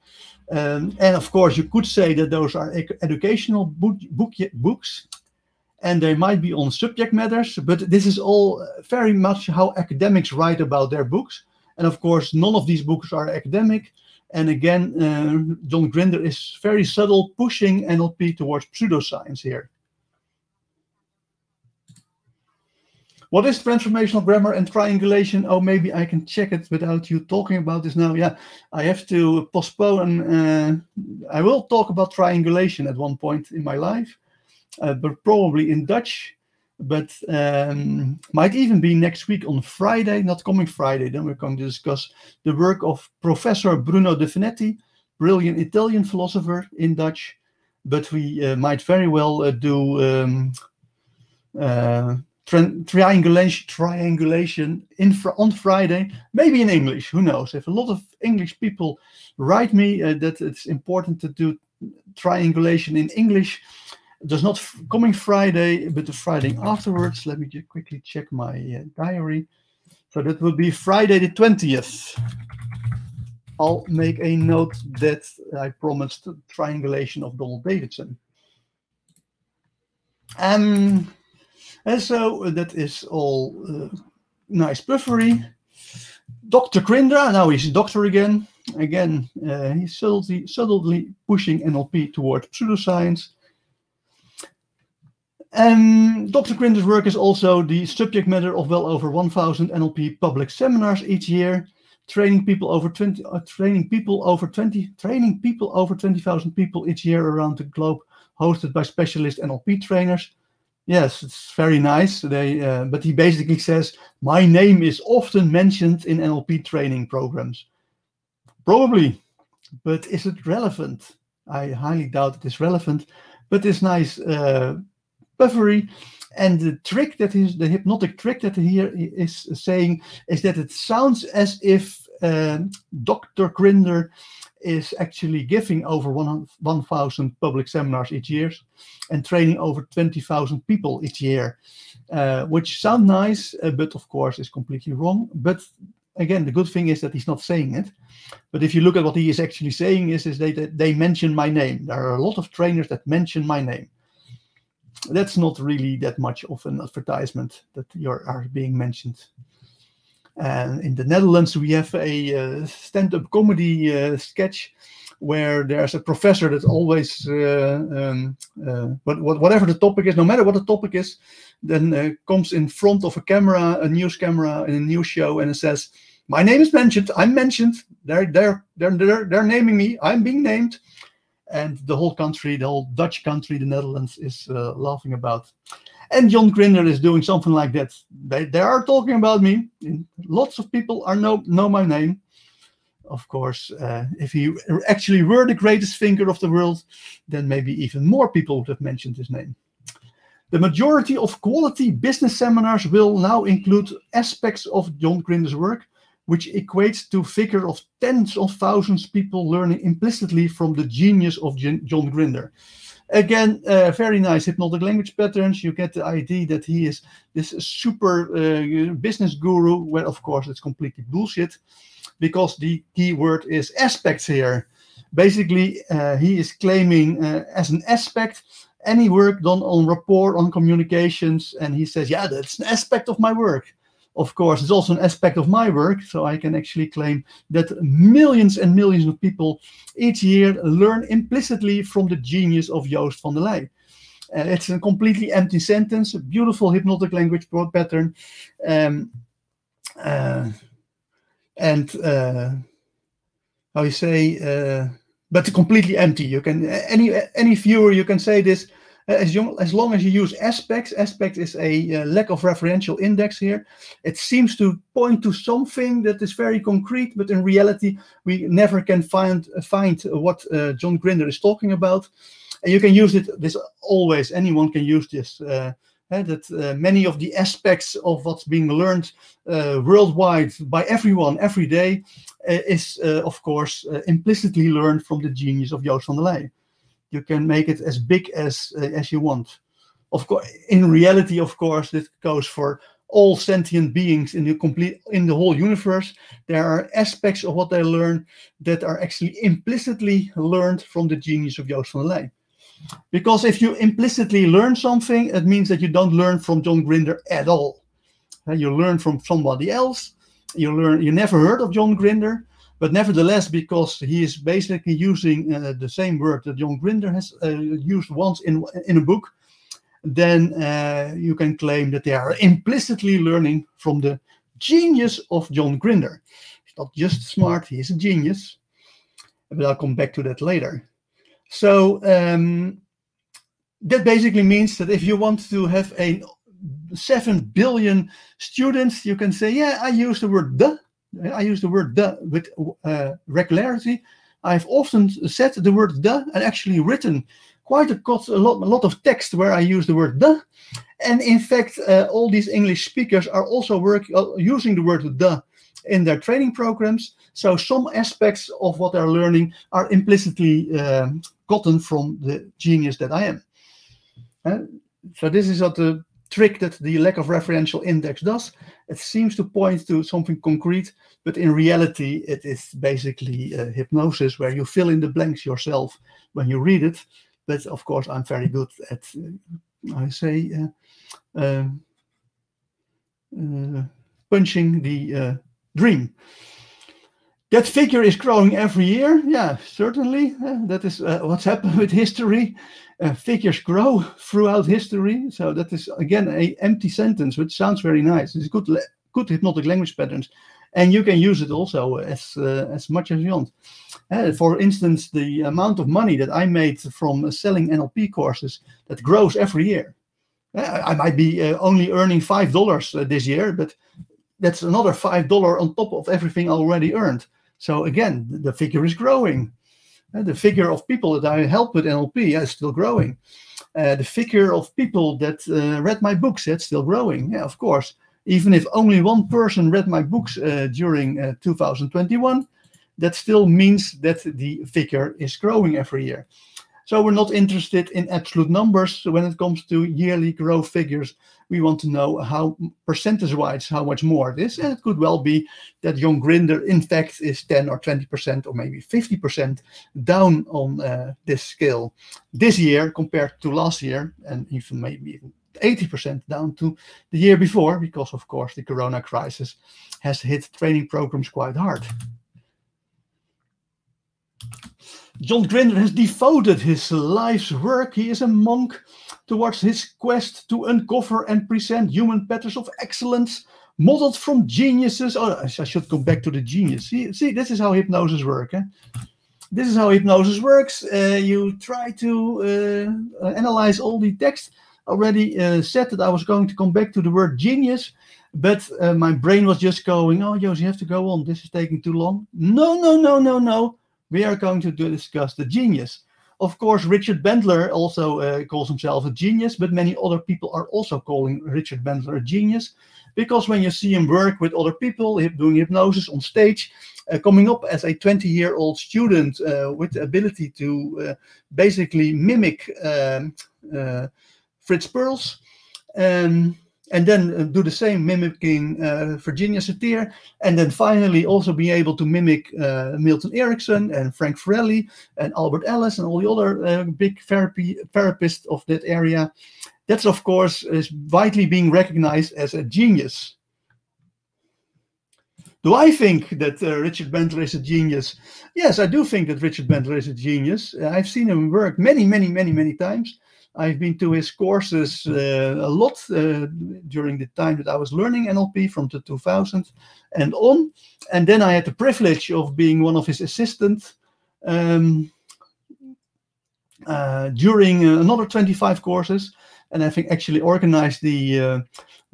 and of course, you could say that those are educational books, and they might be on subject matters, but this is all very much how academics write about their books. And of course, none of these books are academic. And again, John Grinder is very subtle, pushing NLP towards pseudoscience here. What is transformational grammar and triangulation? Oh, maybe I can check it without you talking about this now. Yeah, I have to postpone. I will talk about triangulation at one point in my life. But probably in Dutch, but might even be next week on Friday, not coming Friday. Then we're going to discuss the work of Professor Bruno De Finetti, brilliant Italian philosopher in Dutch, but we might very well do triangulation on Friday, maybe in English, who knows. If a lot of English people write me that it's important to do triangulation in English, there's not coming Friday, but the Friday afterwards. Let me just quickly check my diary. So that will be Friday the 20th. I'll make a note that I promised triangulation of Donald Davidson. And so that is all nice puffery. Dr. Grinder, now he's a doctor again. Again, he's subtly pushing NLP towards pseudoscience. Dr. Grinder's work is also the subject matter of well over 1,000 NLP public seminars each year, training people over 20,000 people each year around the globe, hosted by specialist NLP trainers. Yes, it's very nice. But he basically says, my name is often mentioned in NLP training programs. Probably, but is it relevant? I highly doubt it is relevant, but it's nice puffery. And the trick that is the hypnotic trick that he is saying is that it sounds as if Dr. Grinder is actually giving over 1,000 public seminars each year and training over 20,000 people each year, which sound nice, but of course is completely wrong. But again, the good thing is that he's not saying it. But if you look at what he is actually saying is that they mention my name. There are a lot of trainers that mention my name. That's not really that much of an advertisement that you are being mentioned. And in the Netherlands, we have a stand-up comedy sketch where there's a professor that always, whatever the topic is, no matter what the topic is, then comes in front of a camera, a news camera in a news show, and it says, "My name is mentioned. I'm mentioned. They're naming me. I'm being named." And the whole country, the whole Dutch country, the Netherlands, is laughing about. And John Grinder is doing something like that. They are talking about me. Lots of people know my name. Of course, if he actually were the greatest thinker of the world, then maybe even more people would have mentioned his name. The majority of quality business seminars will now include aspects of John Grinder's work, which equates to a figure of tens of thousands of people learning implicitly from the genius of John Grinder. Again, very nice hypnotic language patterns. You get the idea that he is this super business guru, where of course it's completely bullshit, because the key word is aspects here. Basically, he is claiming as an aspect any work done on rapport, on communications, and he says, yeah, that's an aspect of my work. Of course, it's also an aspect of my work, so I can actually claim that millions and millions of people each year learn implicitly from the genius of Joost van der Leij. It's a completely empty sentence, a beautiful hypnotic language pattern, how you say, but completely empty. You can any viewer, you can say this as long as you use aspects. Aspect is a lack of referential index here. It seems to point to something that is very concrete, but in reality, we never can find what John Grinder is talking about. And you can use it. This always anyone can use this. Many of the aspects of what's being learned worldwide by everyone every day is, of course, implicitly learned from the genius of Joost van der Leij. You can make it as big as you want. Of course, in reality, of course, this goes for all sentient beings in the whole universe. There are aspects of what they learn that are actually implicitly learned from the genius of Joost van der Leij. Because if you implicitly learn something, it means that you don't learn from John Grinder at all. You learn from somebody else. You never heard of John Grinder, but nevertheless, because he is basically using the same word that John Grinder has used once in a book, then you can claim that they are implicitly learning from the genius of John Grinder. He's not just smart, he is a genius. But I'll come back to that later. So that basically means that if you want to have 7 billion students, you can say, yeah, I use the word the. I use the word the with regularity. I've often said the word the and actually written quite a lot of text where I use the word the. And in fact, all these English speakers are also using the word the in their training programs. So some aspects of what they're learning are implicitly gotten from the genius that I am. So this is what the trick that the lack of referential index does. It seems to point to something concrete, but in reality, it is basically hypnosis where you fill in the blanks yourself when you read it. But of course, I'm very good at, punching the dream. That figure is growing every year. Yeah, certainly. That is what's happened with history. Figures grow throughout history. So that is, again, an empty sentence, which sounds very nice. It's good hypnotic language patterns. And you can use it also as much as you want. For instance, the amount of money that I made from selling NLP courses, that grows every year. I might be only earning $5 this year, but that's another $5 on top of everything I already earned. So again, the figure is growing. The figure of people that I help with NLP is still growing. The figure of people that read my books, that's still growing. Yeah, of course. Even if only one person read my books during 2021, that still means that the figure is growing every year. So we're not interested in absolute numbers. So when it comes to yearly growth figures, we want to know how percentage-wise, how much more it is. And it could well be that John Grinder, in fact, is 10 or 20% or maybe 50% down on this scale this year compared to last year, and even maybe 80% down to the year before, because, of course, the corona crisis has hit training programs quite hard. John Grinder has devoted his life's work, he is a monk, towards his quest to uncover and present human patterns of excellence, modeled from geniuses. Oh, I should go back to the genius. See, this is how hypnosis works. This is how hypnosis works. You try to analyze all the text. Already said that I was going to come back to the word genius, but my brain was just going, oh, Joost, you have to go on. This is taking too long. No. We are going to discuss the genius. Of course, Richard Bandler also calls himself a genius, but many other people are also calling Richard Bandler a genius, because when you see him work with other people, doing hypnosis on stage, coming up as a 20-year-old student with the ability to basically mimic Fritz Perls, and and then do the same, mimicking Virginia Satir, and then finally also be able to mimic Milton Erickson and Frank Farrelly and Albert Ellis and all the other big therapists of that area. That's, of course, is widely being recognized as a genius. Do I think that Richard Bandler is a genius? Yes, I do think that Richard Bandler is a genius. I've seen him work many times. I've been to his courses a lot during the time that I was learning NLP from the 2000s and on. And then I had the privilege of being one of his assistants during another 25 courses. And I think actually organized the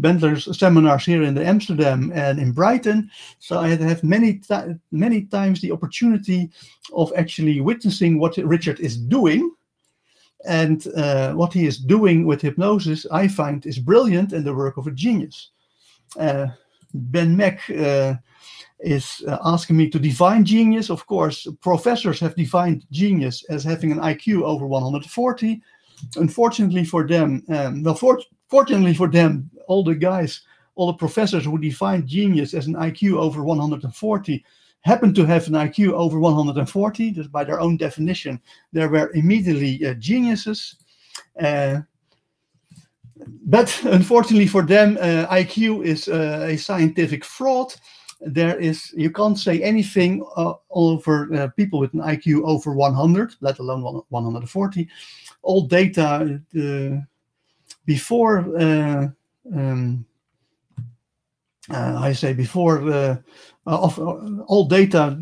Bandler's seminars here in Amsterdam and in Brighton. So I had to have many times the opportunity of actually witnessing what Richard is doing. And what he is doing with hypnosis, I find, is brilliant and the work of a genius. Ben Mack is asking me to define genius. Of course, professors have defined genius as having an IQ over 140. Unfortunately for them, fortunately for them, all the professors who define genius as an IQ over 140 happen to have an IQ over 140, just by their own definition. They were immediately geniuses. But unfortunately for them, IQ is a scientific fraud. You can't say anything over people with an IQ over 100, let alone 140. All data before all data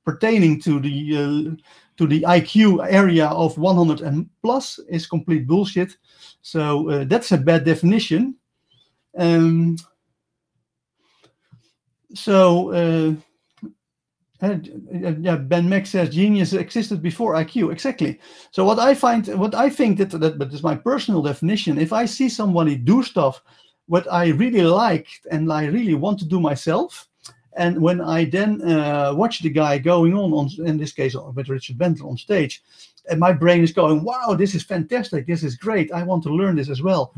pertaining to the IQ area of 100 and plus is complete bullshit. So that's a bad definition. Ben Mack says genius existed before IQ. Exactly. So what I think that, but it's my personal definition. If I see somebody do stuff what I really like and I really want to do myself, and when I then watch the guy going on, in this case with Richard Bandler on stage, and my brain is going, wow, this is fantastic, this is great, I want to learn this as well.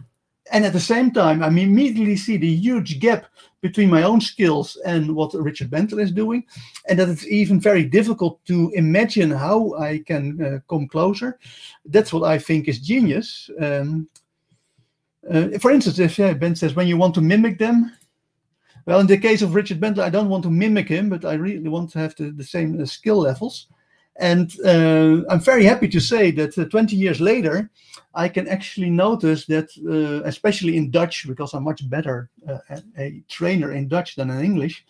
And at the same time, I immediately see the huge gap between my own skills and what Richard Bandler is doing, and that it's even very difficult to imagine how I can come closer. That's what I think is genius. For instance, if Ben says, when you want to mimic them, well, in the case of Richard Bandler, I don't want to mimic him, but I really want to have the same skill levels. And I'm very happy to say that 20 years later, I can actually notice that, especially in Dutch, because I'm much better a trainer in Dutch than in English.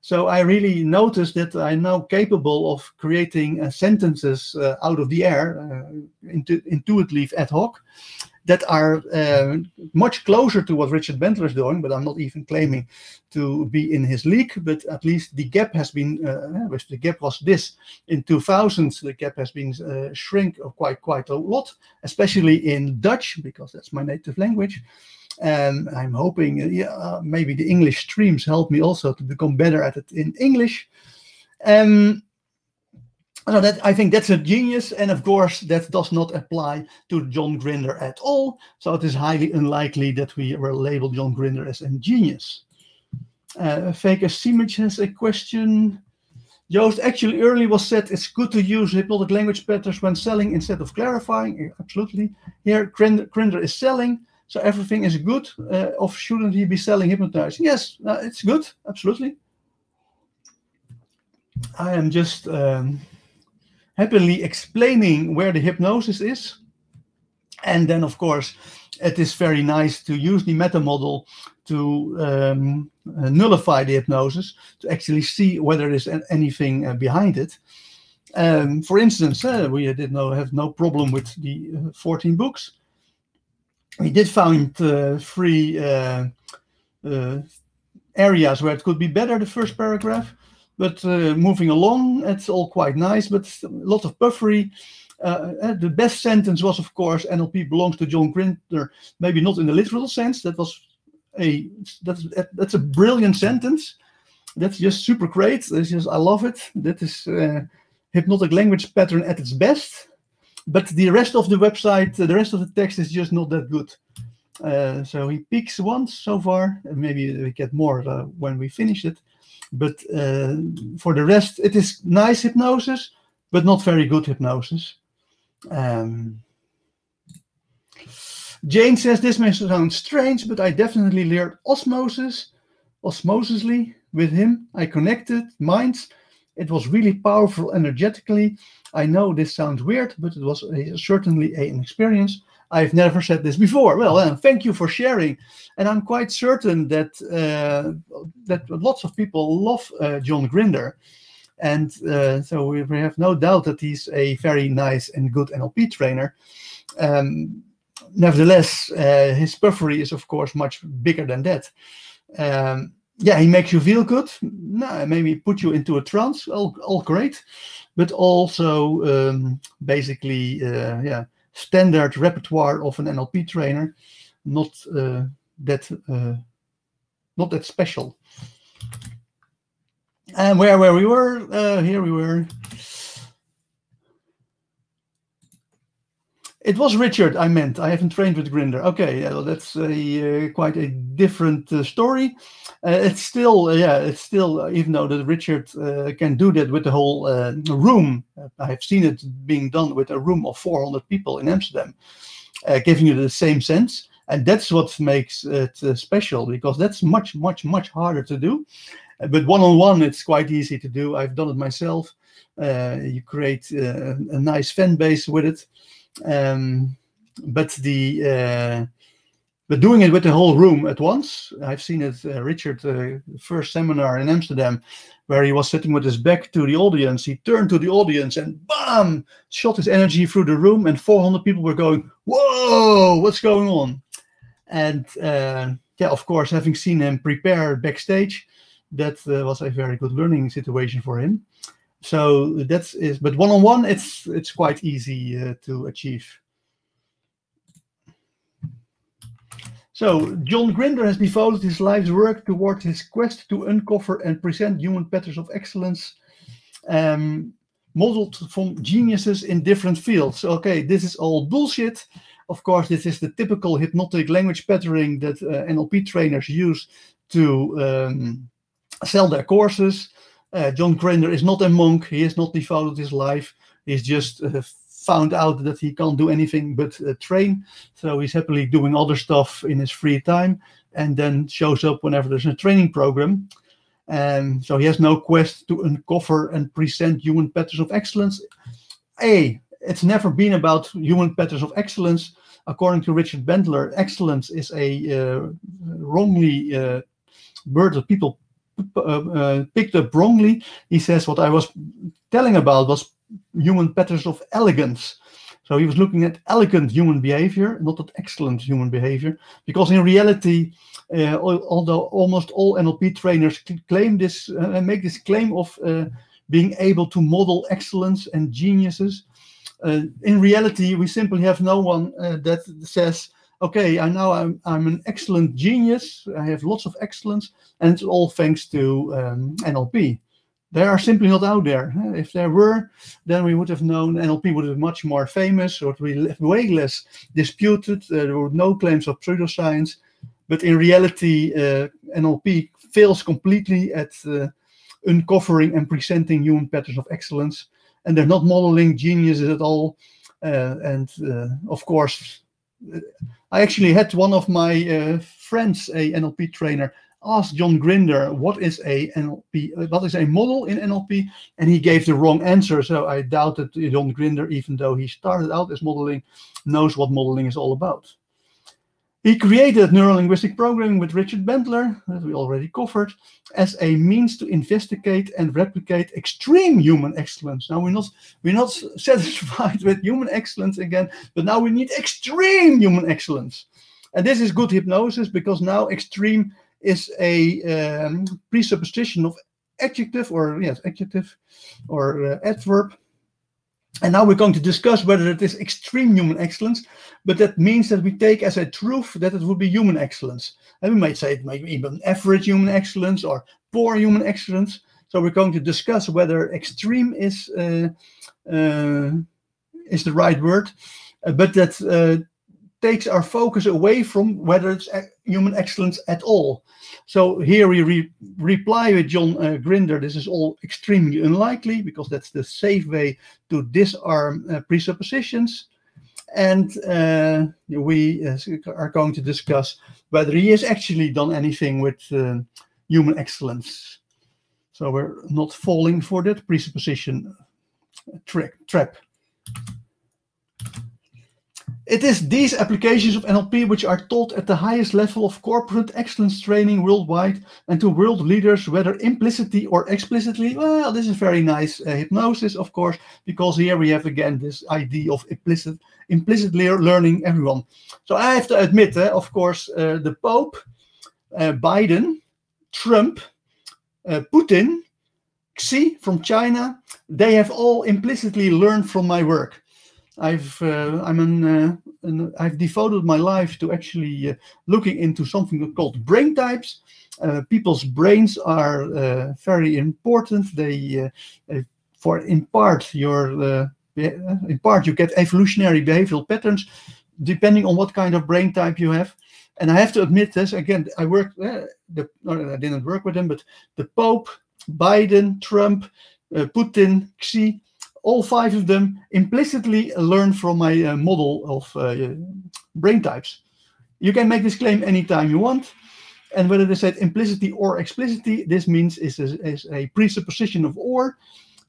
So I really noticed that I'm now capable of creating sentences out of the air, intuitively ad hoc, that are much closer to what Richard Bandler is doing, but I'm not even claiming to be in his league. But at least the gap has been, the gap was this. In 2000, the gap has been shrink quite a lot, especially in Dutch, because that's my native language. And I'm hoping, maybe the English streams help me also to become better at it in English. So I think that's a genius, and of course that does not apply to John Grinder at all. So it is highly unlikely that we will label John Grinder as a genius. Fake Simic has a question. Joost, actually earlier was said it's good to use hypnotic language patterns when selling instead of clarifying. Absolutely. Here Grinder is selling, so everything is good. Or shouldn't he be selling hypnotizing? Yes, it's good. Absolutely. I am just happily explaining where the hypnosis is. And then, of course, it is very nice to use the meta model to nullify the hypnosis, to actually see whether there's anything behind it. For instance, we have no problem with the 14 books. We did find 3 areas where it could be better, the first paragraph. But moving along, it's all quite nice, but a lot of puffery. The best sentence was, of course, NLP belongs to John Grinder. Maybe not in the literal sense. That's a brilliant sentence. That's just super great. I love it. That is hypnotic language pattern at its best. But the rest of the website, the rest of the text is just not that good. So he peaks once so far. Maybe we get more when we finish it. But for the rest, it is nice hypnosis, but not very good hypnosis. Jane says, this may sound strange, but I definitely learned osmosisly with him. I connected minds. It was really powerful energetically. I know this sounds weird, but it was certainly an experience. I've never said this before. Well, thank you for sharing. And I'm quite certain that that lots of people love John Grinder. And so we have no doubt that he's a very nice and good NLP trainer. Nevertheless, his puffery is, of course, much bigger than that. Yeah, he makes you feel good. No, maybe put you into a trance. All great. But also basically, yeah, standard repertoire of an NLP trainer, not that special. And where we were, here we were. It was Richard I meant. I haven't trained with Grinder. Okay, well, that's quite a different story. It's still, even though that Richard can do that with the whole room. I've seen it being done with a room of 400 people in Amsterdam, giving you the same sense. And that's what makes it special, because that's much, much, much harder to do. But one-on-one, it's quite easy to do. I've done it myself. You create a nice fan base with it. But doing it with the whole room at once, I've seen it, Richard, the first seminar in Amsterdam, where he was sitting with his back to the audience. He turned to the audience and bam, shot his energy through the room, and 400 people were going, whoa, what's going on? And yeah, of course, having seen him prepare backstage, that was a very good learning situation for him. So but one-on-one, it's quite easy to achieve. So John Grinder has devoted his life's work toward his quest to uncover and present human patterns of excellence, modeled from geniuses in different fields. Okay, this is all bullshit. Of course, this is the typical hypnotic language patterning that NLP trainers use to sell their courses. John Grinder is not a monk. He has not devoted his life. He's just found out that he can't do anything but train. So he's happily doing other stuff in his free time, and then shows up whenever there's a training program. And so he has no quest to uncover and present human patterns of excellence. It's never been about human patterns of excellence. According to Richard Bandler, excellence is a wrongly word that people picked up wrongly. He says what I was telling about was human patterns of elegance. So he was looking at elegant human behavior, not at excellent human behavior, because in reality, although almost all NLP trainers claim this, make this claim of being able to model excellence and geniuses, in reality, we simply have no one that says, okay, I'm an excellent genius. I have lots of excellence, and it's all thanks to NLP. They are simply not out there. If there were, then we would have known NLP would have been much more famous, or it would be way less disputed. There were no claims of pseudoscience. But in reality, NLP fails completely at uncovering and presenting human patterns of excellence. And they're not modeling geniuses at all. Of course, I actually had one of my friends, a NLP trainer, ask John Grinder what is a model in NLP, and he gave the wrong answer. So I doubt that John Grinder, even though he started out as modeling, knows what modeling is all about. He created Neuro-Linguistic Programming with Richard Bandler, that we already covered, as a means to investigate and replicate extreme human excellence. Now we're not satisfied with human excellence again, but now we need extreme human excellence. And this is good hypnosis, because now extreme is a presupposition of adjective or adverb. And now we're going to discuss whether it is extreme human excellence, but that means that we take as a truth that it would be human excellence. And we might say it might be even average human excellence or poor human excellence. So we're going to discuss whether extreme is the right word, but that takes our focus away from whether it's human excellence at all. So here we reply with John Grinder, this is all extremely unlikely, because that's the safe way to disarm presuppositions. And we are going to discuss whether he has actually done anything with human excellence. So we're not falling for that presupposition trap. It is these applications of NLP which are taught at the highest level of corporate excellence training worldwide and to world leaders, whether implicitly or explicitly. Well, this is very nice hypnosis, of course, because here we have again this idea of implicitly learning everyone. So I have to admit, of course, the Pope, Biden, Trump, Putin, Xi from China, they have all implicitly learned from my work. I've devoted my life to actually looking into something called brain types. People's brains are very important. They, in part, you get evolutionary behavioral patterns depending on what kind of brain type you have. And I have to admit this again. I didn't work with them, but the Pope, Biden, Trump, Putin, Xi. All 5 of them implicitly learn from my model of brain types. You can make this claim anytime you want. And whether they said implicitly or explicitly, this means is a presupposition of or.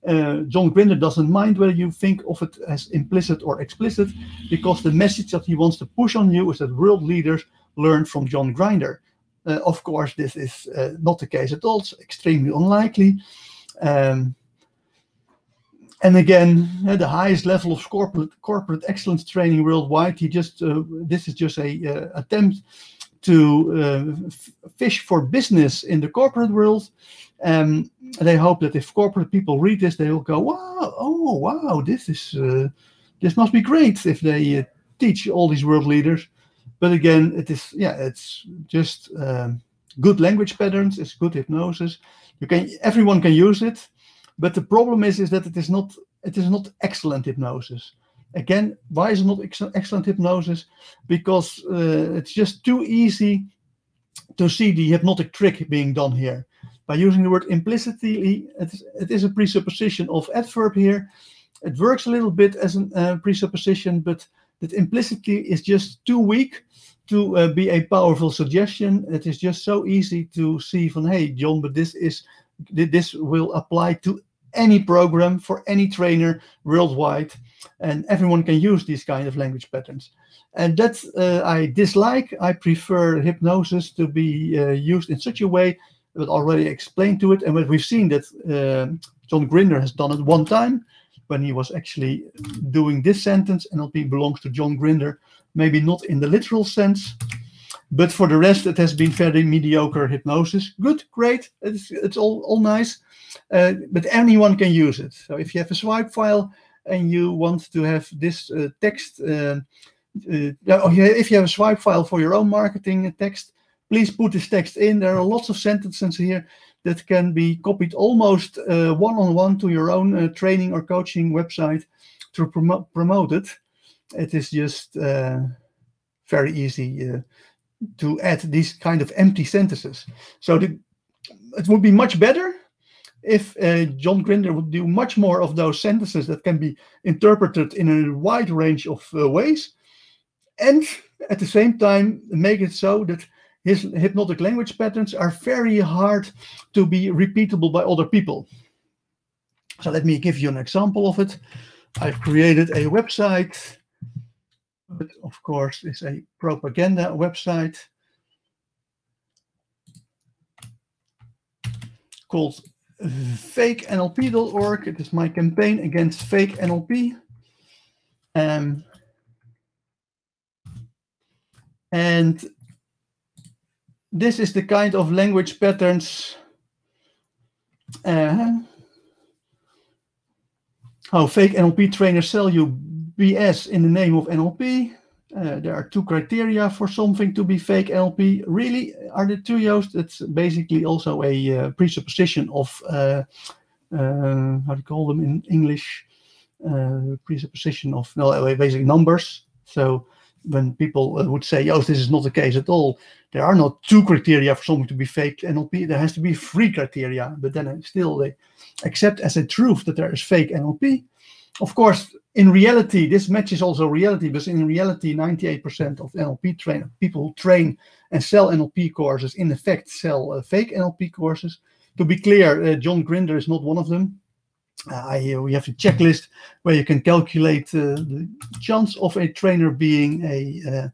John Grinder doesn't mind whether you think of it as implicit or explicit, because the message that he wants to push on you is that world leaders learn from John Grinder. Of course, this is not the case at all. It's extremely unlikely. And again, the highest level of corporate excellence training worldwide. This is just a attempt to fish for business in the corporate world. They hope that if corporate people read this, they will go, "Wow! Oh, wow! This must be great if they teach all these world leaders." But again, it's just good language patterns. It's good hypnosis. Everyone can use it. But the problem is that it is not excellent hypnosis. Again, why is it not excellent hypnosis? Because it's just too easy to see the hypnotic trick being done here. By using the word implicitly, it is a presupposition of adverb here. It works a little bit as a presupposition, but that implicitly is just too weak to be a powerful suggestion. It is just so easy to see from, hey, John, but this will apply to any program for any trainer worldwide, and everyone can use these kind of language patterns. And that I dislike. I prefer hypnosis to be used in such a way that already explained to it. And we've seen that John Grinder has done it one time when he was actually doing this sentence. NLP belongs to John Grinder, maybe not in the literal sense, but for the rest, it has been very mediocre hypnosis. Good, great, it's all nice, but anyone can use it. So if you have a swipe file and you want to have this text, if you have a swipe file for your own marketing text, please put this text in. There are lots of sentences here that can be copied almost one-on-one to your own training or coaching website to promote it. It is just very easy to add these kind of empty sentences. So it would be much better if John Grinder would do much more of those sentences that can be interpreted in a wide range of ways, and at the same time make it so that his hypnotic language patterns are very hard to be repeatable by other people. So let me give you an example of it. I've created a website, but of course it's a propaganda website called fakenlp.org. It is my campaign against fake NLP. And this is the kind of language patterns how fake NLP trainers sell you BS in the name of NLP. There are two criteria for something to be fake NLP. Really, are there two, Joost? It's basically also a presupposition of, how do you call them in English? Presupposition of, no, basically numbers. So when people would say, oh, this is not the case at all. There are not 2 criteria for something to be fake NLP. There has to be 3 criteria. But then still they accept as a truth that there is fake NLP. Of course, in reality, this matches also reality, because in reality, 98% of NLP people who train and sell NLP courses, in effect, sell fake NLP courses. To be clear, John Grinder is not one of them. We have a checklist where you can calculate the chance of a trainer being a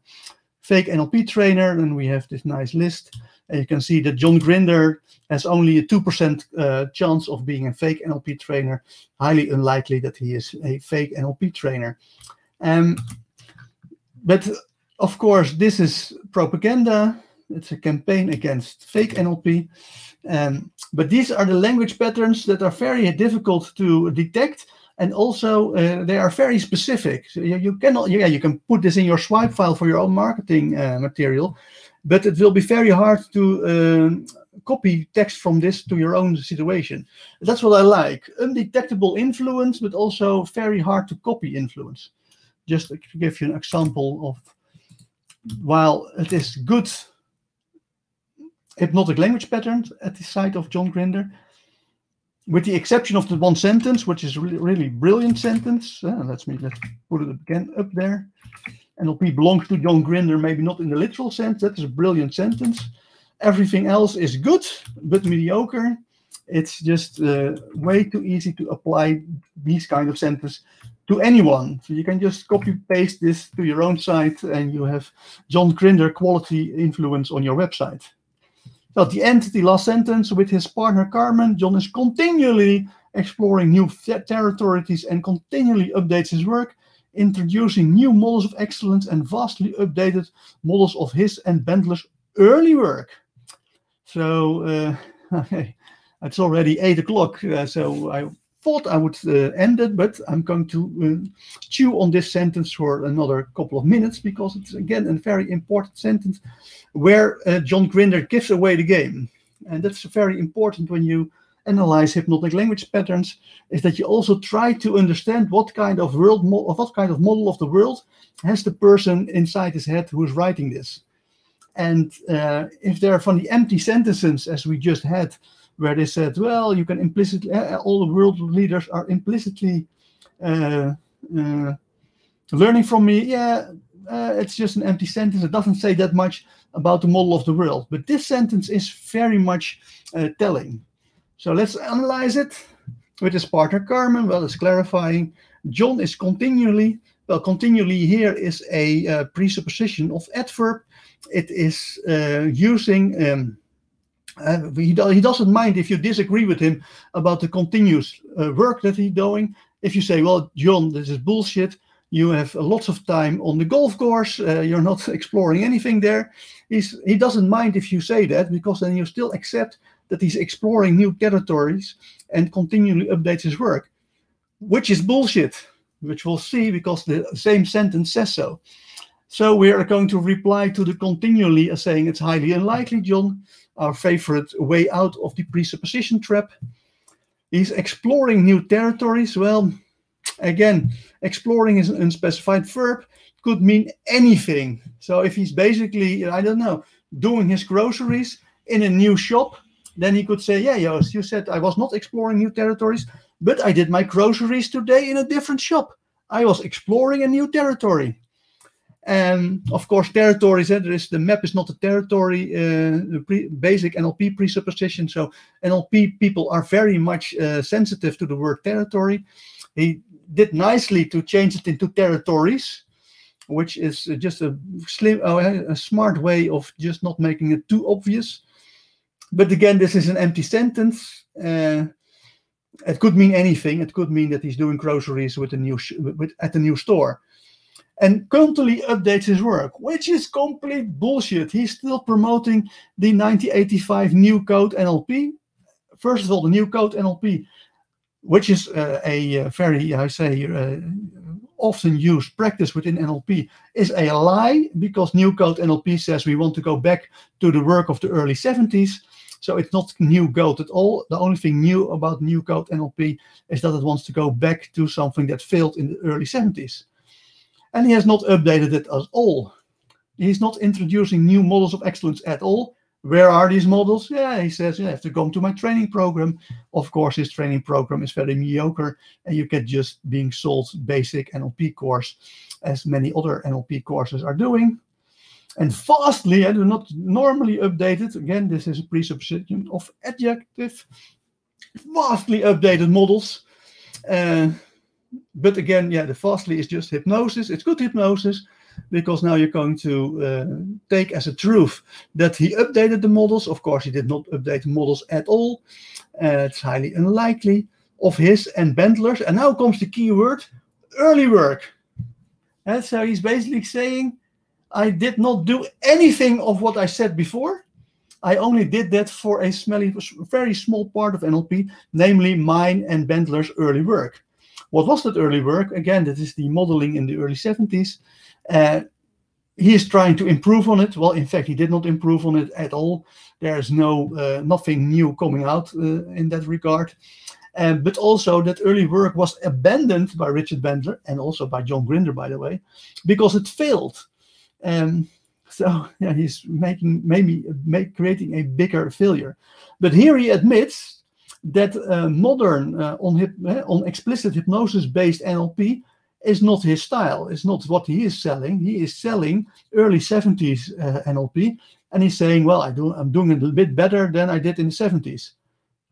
fake NLP trainer, and we have this nice list. And you can see that John Grinder has only a 2% chance of being a fake NLP trainer. Highly unlikely that he is a fake NLP trainer. But of course, this is propaganda. It's a campaign against fake NLP. But these are the language patterns that are very difficult to detect, and also they are very specific. So you cannot, you can put this in your swipe file for your own marketing material, but it will be very hard to copy text from this to your own situation. That's what I like. Undetectable influence, but also very hard to copy influence. Just to give you an example of, while it is good hypnotic language patterns at the site of John Grinder, with the exception of the one sentence, which is really brilliant sentence. Let's put it again up there. NLP belongs to John Grinder, maybe not in the literal sense. That is a brilliant sentence. Everything else is good, but mediocre. It's just way too easy to apply these kind of sentences to anyone. So you can just copy paste this to your own site, and you have John Grinder quality influence on your website. So at the end, the last sentence, with his partner Carmen, John is continually exploring new territories and continually updates his work, introducing new models of excellence and vastly updated models of his and Bandler's early work. So okay, it's already 8 o'clock, so I thought I would end it, but I'm going to chew on this sentence for another couple of minutes, because it's again a very important sentence where John Grinder gives away the game. And that's very important when you analyze hypnotic language patterns, is that you also try to understand what kind of model of the world has the person inside his head who is writing this. And if there are funny empty sentences, as we just had, where they said, well, you can implicitly, all the world leaders are implicitly learning from me. Yeah, it's just an empty sentence. It doesn't say that much about the model of the world. But this sentence is very much telling. So let's analyze it with his partner Carmen. Well, it's clarifying. John is continually, well, continually here is a presupposition of adverb. It is using... he doesn't mind if you disagree with him about the continuous work that he's doing. If you say, well, John, this is bullshit. You have lots of time on the golf course. You're not exploring anything there. He doesn't mind if you say that, because then you still accept that he's exploring new territories and continually updates his work, which is bullshit, which we'll see, because the same sentence says so. So we are going to reply to the continually as saying it's highly unlikely, John, our favorite way out of the presupposition trap. He's exploring new territories. Well, again, exploring is an unspecified verb. It could mean anything. So if he's basically, I don't know, doing his groceries in a new shop, then he could say, yeah, Joost, you said I was not exploring new territories, but I did my groceries today in a different shop. I was exploring a new territory. And of course, territories, the map is not a territory, basic NLP presupposition. So NLP people are very much sensitive to the word territory. He did nicely to change it into territories, which is just a smart way of just not making it too obvious. But again, this is an empty sentence. It could mean anything. It could mean that he's doing groceries with at the new store. And constantly updates his work, which is complete bullshit. He's still promoting the 1985 New Code NLP. First of all, the New Code NLP, which is a very, often used practice within NLP, is a lie, because New Code NLP says we want to go back to the work of the early 70s. So it's not new code at all. The only thing new about New Code NLP is that it wants to go back to something that failed in the early 70s. And he has not updated it at all. He's not introducing new models of excellence at all. Where are these models? Yeah, he says, you have to come to my training program. Of course, his training program is very mediocre, and you get just being sold basic NLP course, as many other NLP courses are doing. And vastly, I do not normally update it. Again, this is a presupposition of adjective. Vastly updated models. But again, yeah, the vastly is just hypnosis. It's good hypnosis, because now you're going to take as a truth that he updated the models. Of course, he did not update the models at all. It's highly unlikely of his and Bandler's. And now comes the key word, early work. And so he's basically saying, I did not do anything of what I said before. I only did that for a very small part of NLP, namely mine and Bandler's early work. What was that early work? Again, that is the modeling in the early 70s. He is trying to improve on it. Well, in fact, he did not improve on it at all. There is nothing new coming out in that regard. But also that early work was abandoned by Richard Bandler and also by John Grinder, by the way, because it failed. So yeah, he's creating a bigger failure. But here he admits that modern on explicit hypnosis-based NLP is not his style. It's not what he is selling. He is selling early 70s NLP, and he's saying, well, I'm doing it a bit better than I did in the 70s.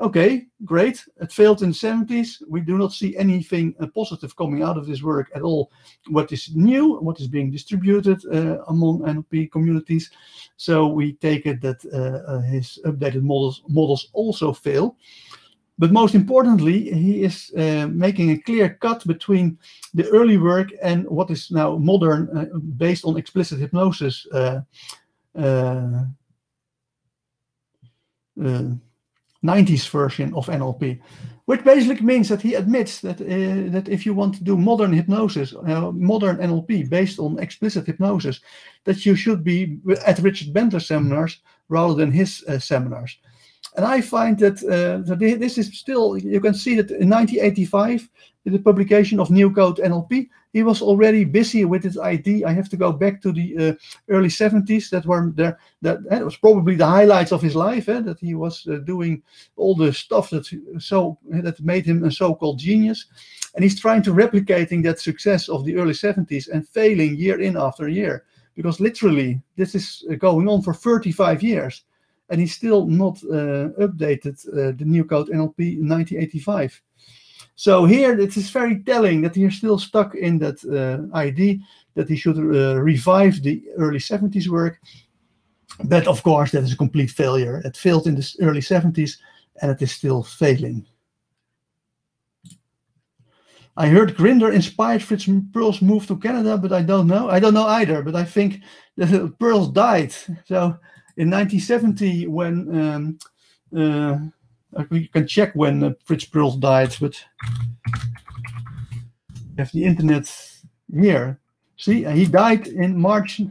Okay, great. It failed in the 70s. We do not see anything positive coming out of this work at all. What is new, what is being distributed among NLP communities. So we take it that his updated models also fail. But most importantly, he is making a clear cut between the early work and what is now modern, based on explicit hypnosis 90s version of NLP, which basically means that he admits that that if you want to do modern hypnosis, modern NLP based on explicit hypnosis, that you should be at Richard Bandler seminars rather than his seminars. And I find that this is still, you can see that in 1985, in the publication of New Code NLP, he was already busy with his idea. I have to go back to the early 70s. That was probably the highlights of his life, that he was doing all the stuff that made him a so-called genius. And he's trying to replicating that success of the early 70s and failing year in after year. Because literally, this is going on for 35 years. And he's still not updated the New Code NLP in 1985. So here it is very telling that he's still stuck in that idea that he should revive the early 70s work. But of course, that is a complete failure. It failed in the early 70s and it is still failing. I heard Grinder inspired Fritz Perls move to Canada, but I don't know. I don't know either, but I think that Perls died. So in 1970, when we can check when Fritz Perls died, but we have the internet here. See, he died in March.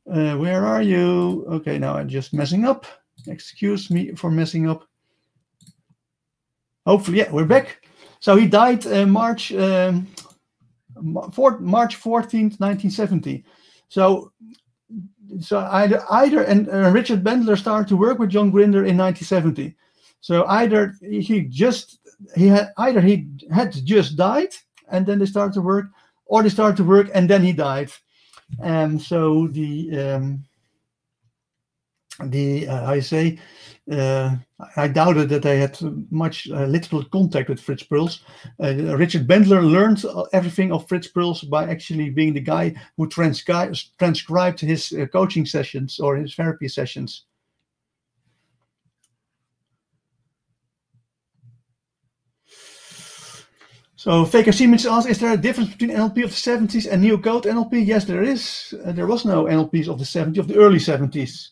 Where are you? Okay, now I'm just messing up. Excuse me for messing up. Hopefully, yeah, we're back. So he died March 14th, 1970. So either Richard Bandler started to work with John Grinder in 1970. So either he had just died and then they started to work, or they started to work and then he died. And so I doubted that they had much literal contact with Fritz Perls. Richard Bandler learned everything of Fritz Perls by actually being the guy who transcribed his coaching sessions or his therapy sessions. So Faker Siemens asks, is there a difference between NLP of the 70s and New Code NLP? Yes, there is. There was no NLPs of the 70s, of the early 70s.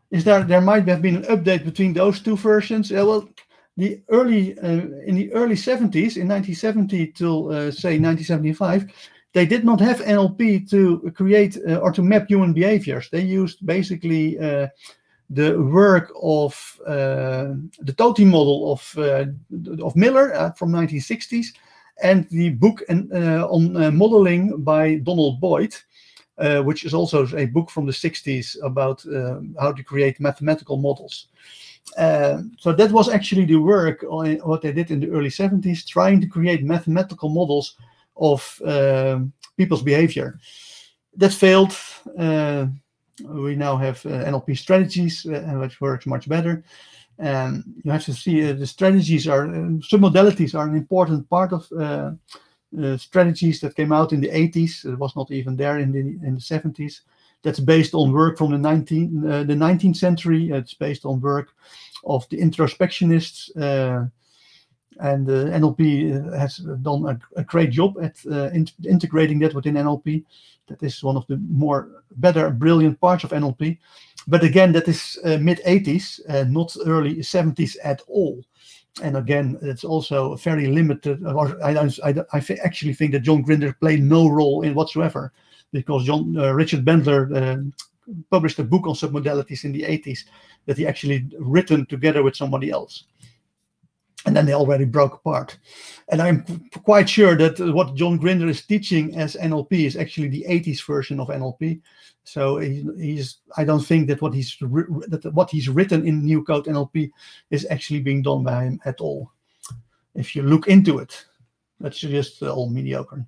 There might have been an update between those two versions. Well, in the early 70s, in 1970 till say 1975, they did not have NLP to create or to map human behaviors. They used basically the work of the Toti model of Miller from 1960s, and the book on modeling by Donald Boyd, which is also a book from the 60s about how to create mathematical models. So that was actually the work on what they did in the early 70s, trying to create mathematical models of people's behavior. That failed. We now have NLP strategies, which works much better. You have to see the strategies are submodalities are an important part of strategies that came out in the 80s. It was not even there in the 70s. That's based on work from the 19th century. It's based on work of the introspectionists, and NLP has done a great job at integrating that within NLP. That is one of the better, brilliant parts of NLP. But again, that is mid-80s, not early 70s at all. And again, it's also very limited. I actually think that John Grinder played no role in whatsoever, because Richard Bandler published a book on submodalities in the 80s that he actually written together with somebody else. And then they already broke apart. And I'm quite sure that what John Grinder is teaching as NLP is actually the 80s version of NLP. So I don't think that what he's written in New Code NLP is actually being done by him at all. If you look into it, that's just all mediocre.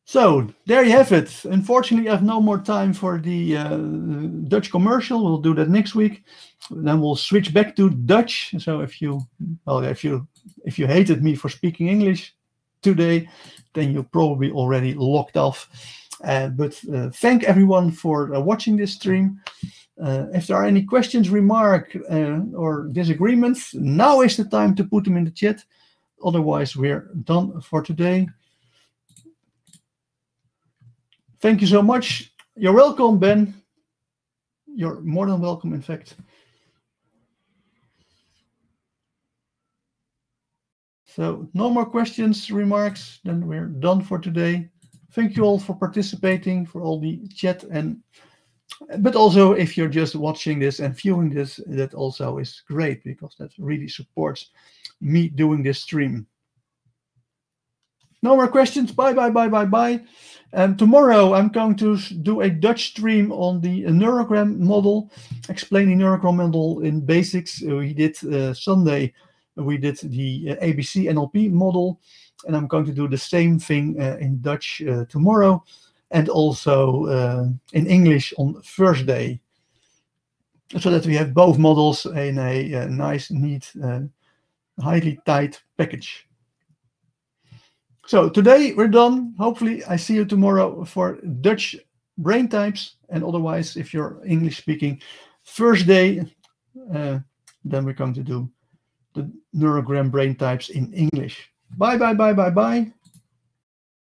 So there you have it. Unfortunately, I have no more time for the Dutch commercial. We'll do that next week. Then we'll switch back to Dutch. So if you hated me for speaking English today, then you're probably already locked off. But thank everyone for watching this stream. If there are any questions, remarks, or disagreements, now is the time to put them in the chat. Otherwise, we're done for today. Thank you so much. You're welcome, Ben. You're more than welcome, in fact. So no more questions, remarks, then we're done for today. Thank you all for participating, for all the chat, but also if you're just watching this and viewing this, that also is great, because that really supports me doing this stream. No more questions. Bye, bye, bye, bye, bye. Tomorrow I'm going to do a Dutch stream on the neurogram model, explaining neurogram model in basics. We did Sunday, we did the ABC NLP model, and I'm going to do the same thing in Dutch tomorrow, and also in English on Thursday, so that we have both models in a nice, neat, highly tight package. So today we're done. Hopefully I see you tomorrow for Dutch brain types, and otherwise, if you're English speaking, Thursday, then we're going to do the neurogram brain types in English. Bye, bye, bye, bye, bye.